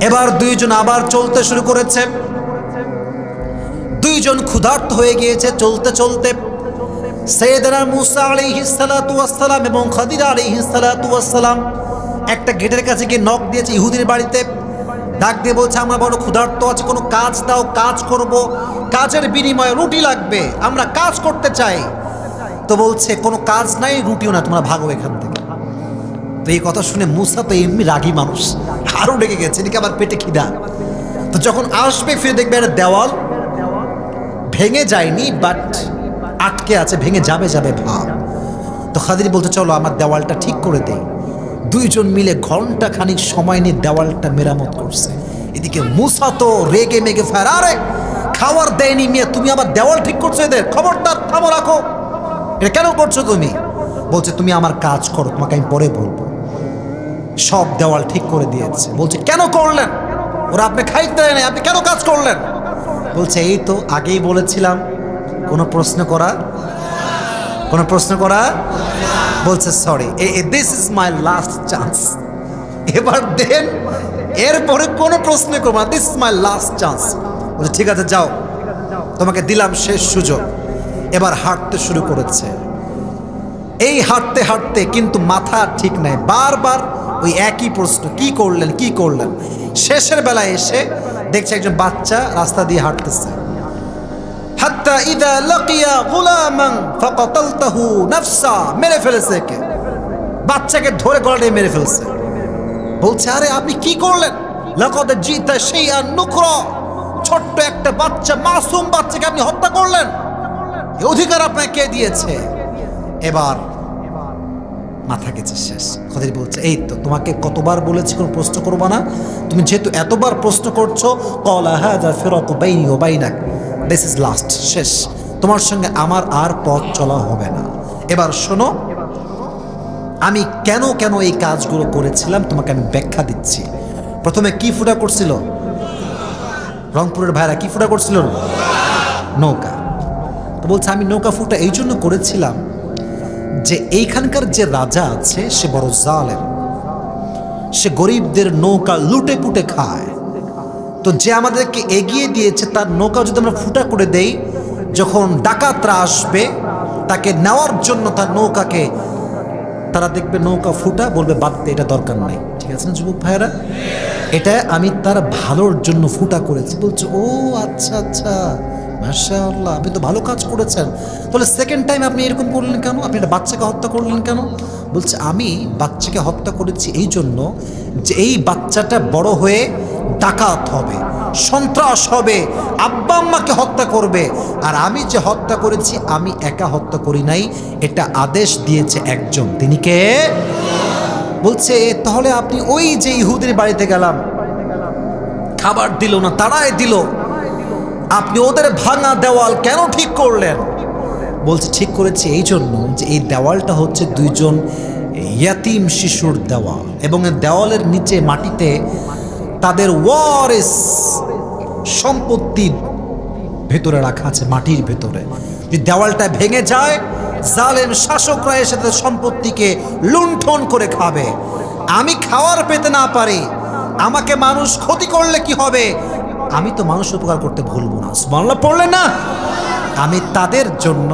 এবার দুইজন আবার চলতে শুরু করেছে, দুইজন ক্ষুধার্ত হয়ে গিয়েছে। চলতে চলতে সাইয়েদনা মূসা আলাইহিস সালাতু ওয়াস সালাম এবং খাদির আলাইহিস সালাতু ওয়াস সালাম একটা গেটের কাছে গিয়ে নক দিয়েছে ইহুদির বাড়িতে। ডাক দিয়ে বলছে, আমরা বড় ক্ষুধার্ত আছে, কোনো কাজ দাও, কাজ করব, কাজের বিনিময়ে রুটি লাগবে, আমরা কাজ করতে চাই। তো বলছে কোনো কাজ নাই, রুটিও না, তোমরা ভাগো এখান থেকে। তো এই কথা শুনে মূসা তো এমনি রাগী মানুষ, আরও রেগে গেছে, এদিকে আবার পেটে খিদা। তো যখন আসবে ফিরে দেখবে একটা দেওয়াল ভেঙে যায়নি, বাট আটকে আছে, ভেঙে যাবে যাবে ভাব। তো খাদির বলতে, চলো আমার দেওয়ালটা ঠিক করে দেই। দুইজন মিলে ঘন্টা খানিক সময় নিয়ে দেওয়ালটা মেরামত করছে। এদিকে মূসা তো রেগে মেগে ফের, আরে খাওয়ার দেয়নি মেয়ে, তুমি আবার দেওয়াল ঠিক করছো, এদের খবরদার থামো, রাখো, এটা কেন করছো তুমি? বলছে তুমি আমার কাজ করো, তোমাকে আমি পরে বলবো। সব দেওয়াল ঠিক করে দিয়েছে। বলছে কেন করলেন? ওরা আপনি খাইতে দেয় নাই, আপনি কেন কাজ করলেন? বলছে এই তো আগেই বলেছিলাম কোনো প্রশ্ন করা, কোনো প্রশ্ন করা। বলছে sorry, this is my last chance, এবার দেন, এরপরে কোনো প্রশ্ন করবো না, this is my last chance. বলছে ঠিক আছে যাও, তোমাকে দিলাম শেষ সুযোগ। এবার হাঁটতে শুরু করেছে। এই হাঁটতে হাঁটতে কিন্তু মাথা ঠিক নাই, বারবার ওই একই প্রশ্ন, কি করলেন কি করলেন। শেষের বেলায় এসে দেখছে একজন বাচ্চা রাস্তা দিয়ে হাঁটতেছে। হাত্তা ইদা লাকিয়া গুলামান ফাকাতালতাহু নাফসা, মেরে ফেলেছে কে, বাচ্চাকে ধরে গলায় মেরে ফেলছে। বলছে আরে আপনি কি করলেন? লাকাদ জিতা শাইআন নুকরা, ছোট্ট একটা বাচ্চা, মাসুম বাচ্চাকে আপনি হত্যা করলেন, এই অধিকার আপনাকে কে দিয়েছে? এবার মাথা গেছে শেষ। খাদির বলছে এই তো তোমাকে কতবার বলেছি কোনো প্রশ্ন করবা না, তুমি যেহেতু এতবার প্রশ্ন করছো, ক্বালা হাযা ফিরাকু বাইনি ওয়া বাইনাক, দিস ইজ লাস্ট, শেষ, তোমার সঙ্গে আমার আর পথ চলা হবে না। এবার শোনো, আমি কেন কেন এই কাজগুলো করেছিলাম তোমাকে আমি ব্যাখ্যা দিচ্ছি। প্রথমে কি ফুটা করছিল? রংপুরের ভাইরা কি ফুটা করছিল? নৌকা। তো বলছে আমি নৌকা ফুটা এই জন্য করেছিলাম যে এইখানকার যে রাজা আছে সে বড় জালেম, সে গরিবদের নৌকা লুটে পুটে খায়। তো যে আমাদেরকে এগিয়ে দিয়েছে তার নৌকা যদি আমরা ফুটা করে দেই, যখন ডাকাতরা আসবে তাকে নেওয়ার জন্য তার নৌকাকে, তারা দেখবে নৌকা ফুটা, বলবে বাদ দে, এটা দরকার নাই। ঠিক আছে না যুবক ভাইয়েরা? এটা আমি তার ভালোর জন্য ফুটা করেছি। বলছে ও আচ্ছা আচ্ছা, মাশাআল্লাহ, আপনি তো ভালো কাজ করেছেন। তাহলে সেকেন্ড টাইম আপনি এরকম করলেন কেন? আপনি একটা বাচ্চাকে হত্যা করলেন কেন? বলছে আমি বাচ্চাকে হত্যা করেছি এই জন্য যে এই বাচ্চাটা বড় হয়ে ডাকাত হবে, সন্ত্রাস হবে, আব্বা আম্মাকে হত্যা করবে। আর আমি যে হত্যা করেছি আমি একা হত্যা করি নাই, এটা আদেশ দিয়েছে একজন, তিনি কে? বলছে তাহলে আপনি ওই যে ইহুদির বাড়িতে গেলাম, খাবার দিল না, তাড়ায় দিল, আপনি ওদের ভাঙা দেওয়াল কেন ঠিক করলেন? বলছে ঠিক করেছি এই জন্য যে এই দেওয়ালটা হচ্ছে দুইজন ইয়াতিম শিশুর দেওয়াল, এবং এই দেওয়ালের নিচে মাটিতে তাদের ওয়ারিস সম্পত্তি ভেতরে রাখা আছে, মাটির ভেতরে। যদি দেওয়ালটা ভেঙে যায়, জালেম শাসকরা এসে তাদের সম্পত্তিকে লুণ্ঠন করে খাবে। আমি খাওয়ার পেতে না পারি, আমাকে মানুষ ক্ষতি করলে কি হবে? আমি তো মানুষ উপকার করতে ভুলবো না, সুবহানাল্লাহ পড়লেন না? আমি তাদের জন্য,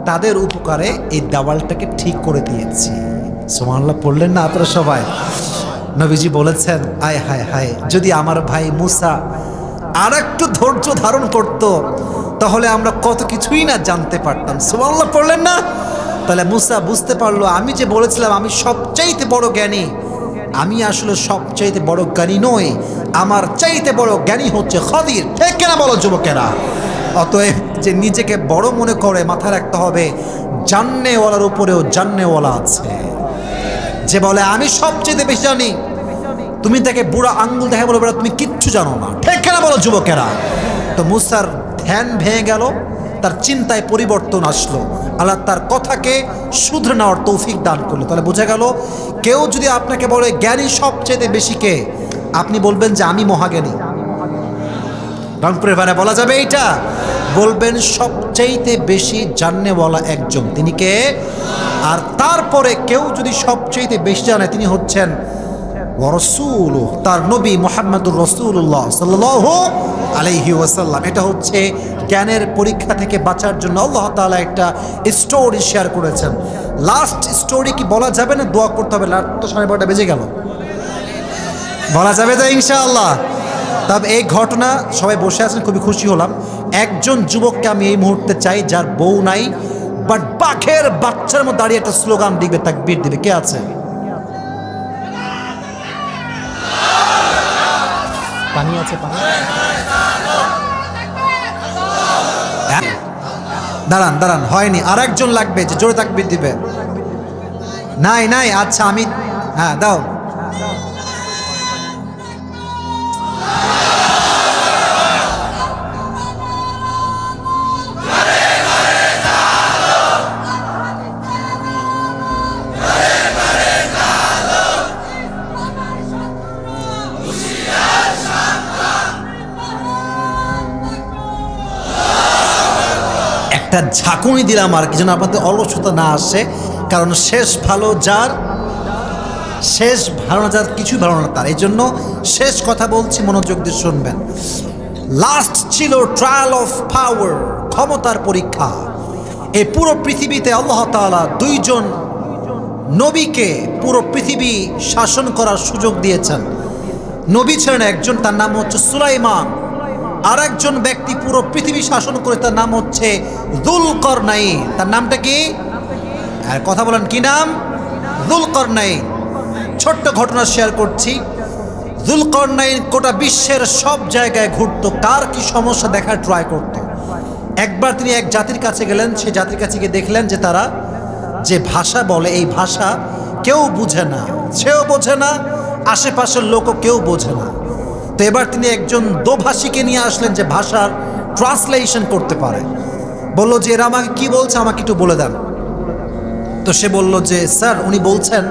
তাদের উপকারে এই দেওয়ালটাকে ঠিক করে দিয়েছি, সুবহানাল্লাহ পড়লেন না আপনারা সবাই? নবীজি বলেছেন আয় হায় হায়, যদি আমার ভাই মুসা আর একটু ধৈর্য ধারণ করত তাহলে আমরা কত কিছুই না জানতে পারতাম, সুবহানাল্লাহ পড়লেন না? তাহলে মুসা বুঝতে পারলো আমি যে বলেছিলাম আমি সবচাইতে বড় জ্ঞানী, আমি আসলে সবচাইতে বড় জ্ঞানী নই, আমার চাইতে বড় জ্ঞানী হচ্ছে খাদির। ঠিক কেনা বলো যুবকেরা? অতএব যে নিজেকে বড় মনে করে মাথায় রাখতে হবে জান্নেওয়ালার উপরেও জান্নেওয়ালা আছে। যে বলে আমি সবচেয়ে বেশি জানি, তুমি তাকে বুড়া আঙ্গুল দেখে বলো তুমি কিচ্ছু জানো না। ঠিক কেনা বলো যুবকেরা? তো মুসার ধ্যান ভেঙে গেল, তার চিন্তায় পরিবর্তন আসলো, আল্লাহ তার কথাকে শুধরে নেওয়ার তৌফিক দান করলো। তাহলে বোঝা গেল, কেউ যদি আপনাকে বলে জ্ঞানী সবচেয়ে বেশি কে, আপনি বলবেন যে আমি মহাজ্ঞানী। রংপুরের ভাড়া বলা যাবে এইটা? বলবেন সবচাইতে বেশি জাননেওয়ালা একজন, তিনি কে? আর তারপরে কেউ যদি সবচাইতে বেশি জানে, তিনি হচ্ছেন রাসূল, তার নবী মুহাম্মদুর রাসূলুল্লাহ সাল্লাল্লাহু আলাইহি ওয়াসাল্লাম। এটা হচ্ছে জ্ঞানের পরীক্ষা থেকে বাঁচার জন্য আল্লাহ তাআলা একটা স্টোরি শেয়ার করেছেন। লাস্ট স্টোরি কি বলা যাবে না দোয়া করতে হবে? রাত তো 12:30 বেজে গেল, বলা যাবে তো ইনশাআল্লাহ? তবে এই ঘটনা, সবাই বসে আছেন, খুবই খুশি হলাম। একজন যুবককে আমি এই মুহূর্তে চাই যার বউ নাই, বাট বাঘের বাচ্চার মধ্যে দাঁড়িয়ে একটা স্লোগান দিবে, তাকবীর দিবে। কে আছে? পানি আছে? পানি দাঁড়ান দাঁড়ান, হয়নি, আর একজন লাগবে যে জোরে তাকবীর দিবে। নাই নাই, আচ্ছা আমি, হ্যাঁ দাও। একটা ঝাঁকুনি দিলাম আর কি, যেন আপনাদের অলসতা না আসে। কারণ শেষ ভালো যার, শেষ ভালো না যার, কিছুই ভালো না তার। এই জন্য শেষ কথা বলছি, মনোযোগ দিয়ে শুনবেন। লাস্ট ছিল ট্রায়াল অফ পাওয়ার, ক্ষমতার পরীক্ষা। এই পুরো পৃথিবীতে আল্লাহ তাআলা দুইজন নবীকে পুরো পৃথিবী শাসন করার সুযোগ দিয়েছেন। নবী ছিলেন একজন, তার নাম হচ্ছে সুলাইমান। আর একজন ব্যক্তি পুরো পৃথিবী শাসন করে, তার নাম হচ্ছে যুলকারনাইন। তার নামটা কি? আর কথা বলেন, কি নাম? যুলকারনাইন। ছোট্ট ঘটনা শেয়ার করছি। যুলকারনাইন গোটা বিশ্বের সব জায়গায় ঘুরতো, কার কি সমস্যা দেখার ট্রাই করত। একবার তিনি এক জাতির কাছে গেলেন, সেই জাতির কাছে গিয়ে দেখলেন যে তারা যে ভাষা বলে, এই ভাষা কেউ বুঝে না, সেও বোঝে না, আশেপাশের লোকও কেউ বোঝে না। তো এবার তিনি একজন দোভাষীকে নিয়ে আসলেন যে ভাষার ট্রান্সলেশন করতে পারে। বলল যে এরা আমাকে কি বলছে, আমাকে একটু বলে দেন। তো সে বলল যে স্যার, উনি বলছেন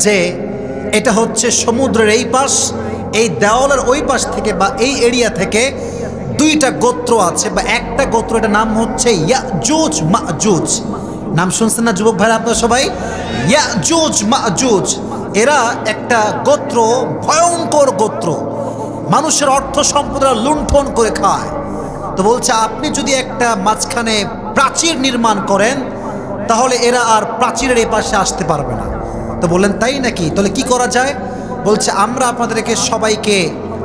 যে এটা হচ্ছে সমুদ্রের এই পাশ, এই দেওয়ালের ওই পাশ থেকে বা এই এরিয়া থেকে দুইটা গোত্র আছে, বা একটা গোত্র, এটা নাম হচ্ছে ইয়াজুজ মাজুজ। নাম শুনছেন না যুবক ভাইরা আপনারা সবাই? ইয়াজুজ মাজুজ। এরা একটা গোত্র, ভয়ঙ্কর গোত্র, মানুষের অর্থ সম্পদরা লুণ্ঠন করে খায়। তো বলছে আপনি যদি একটা মাঝখানে প্রাচীর নির্মাণ করেন, তাহলে এরা আর প্রাচীরের এই পাশে আসতে পারবে না। তো বললেন তাই নাকি? তাহলে কি করা যায়? বলছে আমরা আপনাদেরকে সবাইকে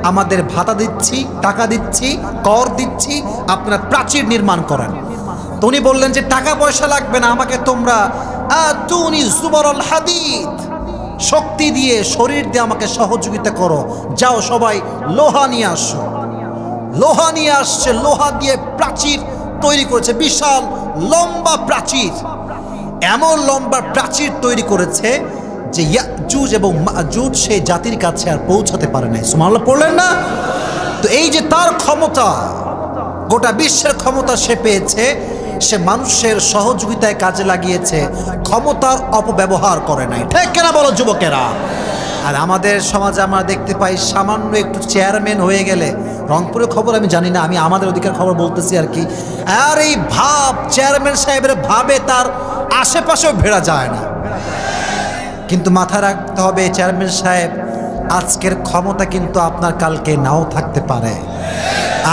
আমাদের ভাতা দিচ্ছি, টাকা দিচ্ছি, কর দিচ্ছি, আপনারা প্রাচীর নির্মাণ করেন। তো উনি বললেন যে টাকা পয়সা লাগবে না, আমাকে তোমরা আতুনি জুবারুল হাদিদ, শক্তি দিয়ে, শরীর দিয়ে আমাকে সহযোগিতা করো। যাও সবাই লোহা নিয়ে আসো। লোহা নিয়ে আসছে, লোহা দিয়ে প্রাচীর তৈরি করেছে, বিশাল লম্বা প্রাচীর। এমন লম্বা প্রাচীর তৈরি করেছে যে ইয়াজুজ এবং মাজুজ সেই জাতির কাছে আর পৌঁছাতে পারে নাই। সুবহানাল্লাহ পড়লেন না? তো এই যে তার ক্ষমতা, গোটা বিশ্বের ক্ষমতা সে পেয়েছে, সে মানুষের সহযোগিতায় কাজে লাগিয়েছে, ক্ষমতার অপব্যবহার করে নাই। ঠিক কেনা বলো যুবকেরা? আর আমাদের সমাজে আমরা দেখতে পাই, সামান্য একটু চেয়ারম্যান হয়ে গেলে, রংপুরের খবর আমি জানি না, আমি আমাদের ওদিকের খবর বলতেছি আর কি, আর এই ভাব, চেয়ারম্যান সাহেবের ভাবে তার আশেপাশেও ভেড়া যায় না। কিন্তু মাথায় রাখতে হবে, চেয়ারম্যান সাহেব, আজকের ক্ষমতা কিন্তু আপনার কালকে নাও থাকতে পারে।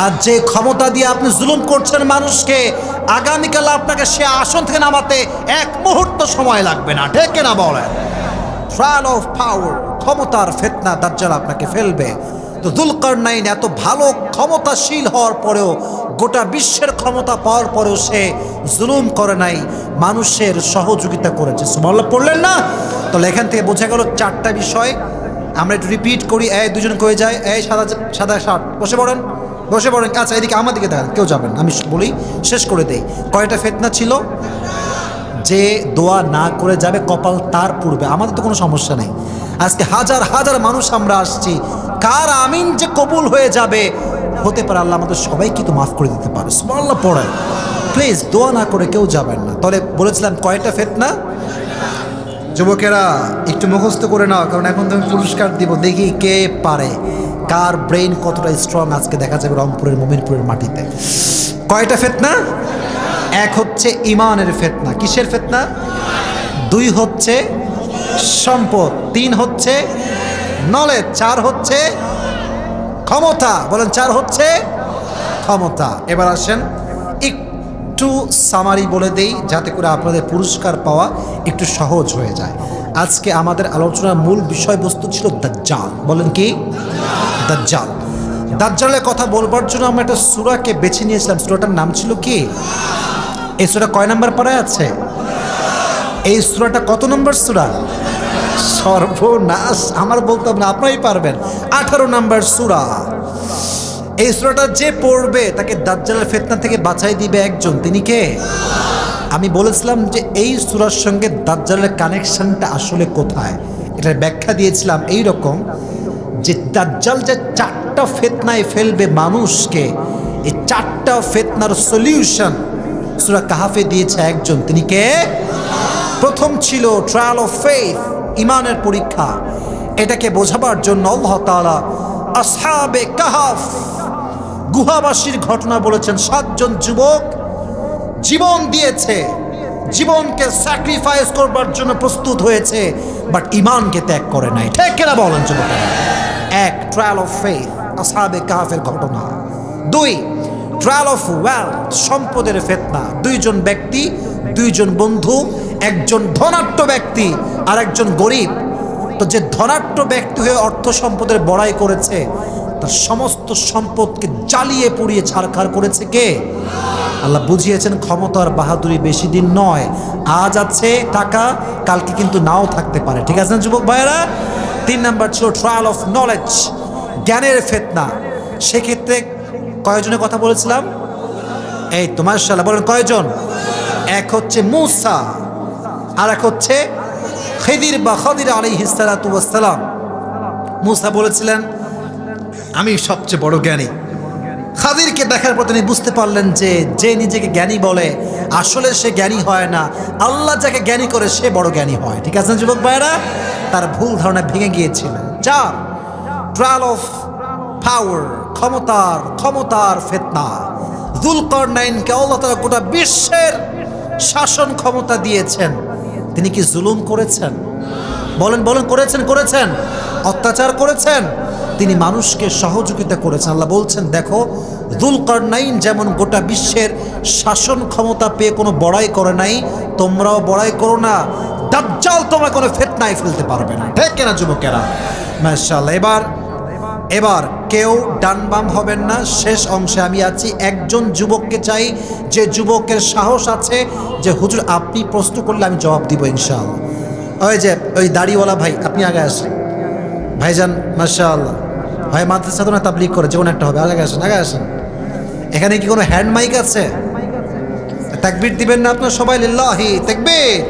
আর যে ক্ষমতা দিয়ে আপনি জুলুম করছেন মানুষকে, আগামীকাল আপনাকে সে আসন থেকে নামাতে এক মুহূর্ত সময় লাগবে না। ঠিক না বলেন? ট্রায়াল অফ পাওয়ার, ক্ষমতার ফিতনা, দাজ্জাল আপনাকে ফেলবে। তো যুলকারনাইন এত ভালো ক্ষমতাশীল হওয়ার পরেও, গোটা বিশ্বের ক্ষমতা পাওয়ার পরেও সে জুলুম করে নাই, মানুষের সহযোগিতা করেছে। সুবহানাল্লাহ পড়লেন না? তাহলে এখান থেকে বোঝা গেল চারটা বিষয়। আমরা একটু রিপিট করি। এই দুজন কয়ে যায়, এই সাদা সাদা শার্ট, বসে পড়েন, বসে পড়েন। আচ্ছা এদিকে আমার দিকে দেখান, কেউ যাবেন, আমি বলি শেষ করে দেই। কয়টা ফিতনা ছিল? যে দোয়া না করে যাবে কপাল তার পূর্বে। আমাদের তো কোনো সমস্যা নেই। আজকে হাজার হাজার মানুষ আমরা আসছি, কার আমিন যে কবুল হয়ে যাবে হতে পারে আল্লাহ আমাদের সবাইকে তো মাফ করে দিতে পারে। সুবহানাল্লাহ পড়েন প্লিজ, দোয়া না করে কেউ যাবেন না। তাহলে বলেছিলাম কয়টা ফিতনা? যুবকেরা একটু মুখস্থ করে নাও, কারণ এখন তুমি পুরস্কার দিব, দেখি কে পারে, কার ব্রেইন কতটা স্ট্রং আজকে দেখা যাবে রংপুরের মোমিনপুরের মাটিতে। কয়টা ফিতনা? এক হচ্ছে ইমানের ফিতনা। কিসের ফিতনা? দুই হচ্ছে সম্পদ, তিন হচ্ছে নলেজ, চার হচ্ছে ক্ষমতা। বলেন চার হচ্ছে ক্ষমতা। এবার আসেন একটু সামারি বলে দেই যাতে করে আপনাদের পুরস্কার পাওয়া একটু সহজ হয়ে যায়। আজকে আমাদের আলোচনার মূল বিষয়বস্তু ছিল দাজ্জাল। বলেন কি? দাজ্জাল। দাজ্জালের কথা বলবার জন্য আমরা একটা সূরাকে বেছে নিয়েছিলাম। সূরাটার নাম ছিল কি? এই সূরা কয় নাম্বার পারায় আছে? এই সূরাটা কত নম্বর সূরা? সর্বনাশ, আমার বলতাম না, আপনারাই পারবেন। 18 নম্বর সূরা। এই সূরাটা যে পড়বে তাকে দাজ্জালের ফিতনা থেকে বাঁচাই দিবে একজন, তিনি কে? আমি বলেছিলাম যে এই সূরার সঙ্গে দাজ্জালের কানেকশনটা আসলে কোথায়, এটার ব্যাখ্যা দিয়েছিলাম এই রকম যে দাজ্জাল যে 4টা ফিতনায় ফেলবে মানুষকে, এই 4টা ফিতনার সলিউশন সূরা কাহাফে দিয়েছে একজন, তিনি কে? প্রথম ছিল ট্রায়াল অফ ফেথ, ইমানের পরীক্ষা। এটাকে বোঝাবার জন্য আল্লাহ তাআলা আসহাবে কাহাফ গুহাবাসীর ঘটনা বলেছেন। 7 জন যুবক জীবন দিয়েছে, জীবনকে স্যাক্রিফাইস করবার জন্য প্রস্তুত হয়েছে, বাট ইমানকে ত্যাগ করে নাই। ঠিক কিনা বলেন যুবকেরা? এক, ট্রায়াল অফ ফেথ, আসহাবে কাহাফের ঘটনা। দুই, ট্রায়াল অফ ওয়েলথ, সম্পদের ফিতনা। 2 জন ব্যক্তি, 2 জন বন্ধু, একজন ধনাঢ্য ব্যক্তি আর একজন গরিব। তো যে ধনাঢ্য ব্যক্তি হয়ে অর্থ সম্পদের বড়াই করেছে, তার সমস্ত সম্পদকে জ্বালিয়ে পুড়িয়ে ছারখার করেছে কে? আল্লাহ বুঝিয়েছেন ক্ষমতার বাহাদুরি বেশি দিন নয়, আজ আছে টাকা, কালকে কিন্তু নাও থাকতে পারে। ঠিক আছে না যুবক ভাইয়েরা? 3 নাম্বার ছিল ট্রায়াল অফ নলেজ, জ্ঞানের ফিতনা। সেক্ষেত্রে কয়জনের কথা বলেছিলাম? এই তো মাশাআল্লাহ, বলেন কয়জন? এক হচ্ছে মূসা, আর এক হচ্ছে খিদির বা খাদির আলাইহিস সালাতু ওয়াস সালাম। মূসা বলেছিলেন আমি সবচেয়ে বড় জ্ঞানী। খাদিরকে দেখার পর তিনি বুঝতে পারলেন যে যে নিজেকে জ্ঞানী বলে আসলে সে জ্ঞানী হয় না, আল্লাহ যাকে জ্ঞানী করে সে বড় জ্ঞানী হয়। ঠিক আছে যুবক ভাইরা? তার ভুল ধারণা ভেঙে গিয়েছিল। 4, ট্রায়াল অফ পাওয়ার, ক্ষমতার ফিতনা। যুলকারনাইনকে আল্লাহ তাআলা গোটা বিশ্বের শাসন ক্ষমতা দিয়েছেন, তিনি কি জুলুম করেছেন? বলেন করেছেন? অত্যাচার করেছেন? তিনি মানুষকে সহযোগিতা করেছেন। আল্লাহ বলছেন দেখো, যুলকারনাইন যেমন গোটা বিশ্বের শাসন ক্ষমতা পেয়ে কোনো বড়াই করে নাই, তোমরাও বড়াই করো না। দাজ্জাল তোমরা কোনো ফিতনায় ফেলতে পারবে না। ঠিক কিনা যুবকেরা? মাশাআল্লাহ। এবার কেউ ডান বাম হবেন না, শেষ অংশে আমি আছি। একজন যুবককে চাই যে যুবকের সাহস আছে যে হুজুর আপনি প্রশ্ন করলে আমি জবাব দিব ইনশাআল্লাহ। ওই দাড়িওয়ালা ভাই, আপনি আগে আসেন। ভাইজান মাশাআল্লাহ, ভাই মাদ্রাসা তো না তাবলীগ করে, যেমন একটা হবে। আগে আসেন। এখানে কি কোনো হ্যান্ড মাইক আছে? তাকবীর দিবেন না আপনার সবাই? লিল্লাহি তাকবীর।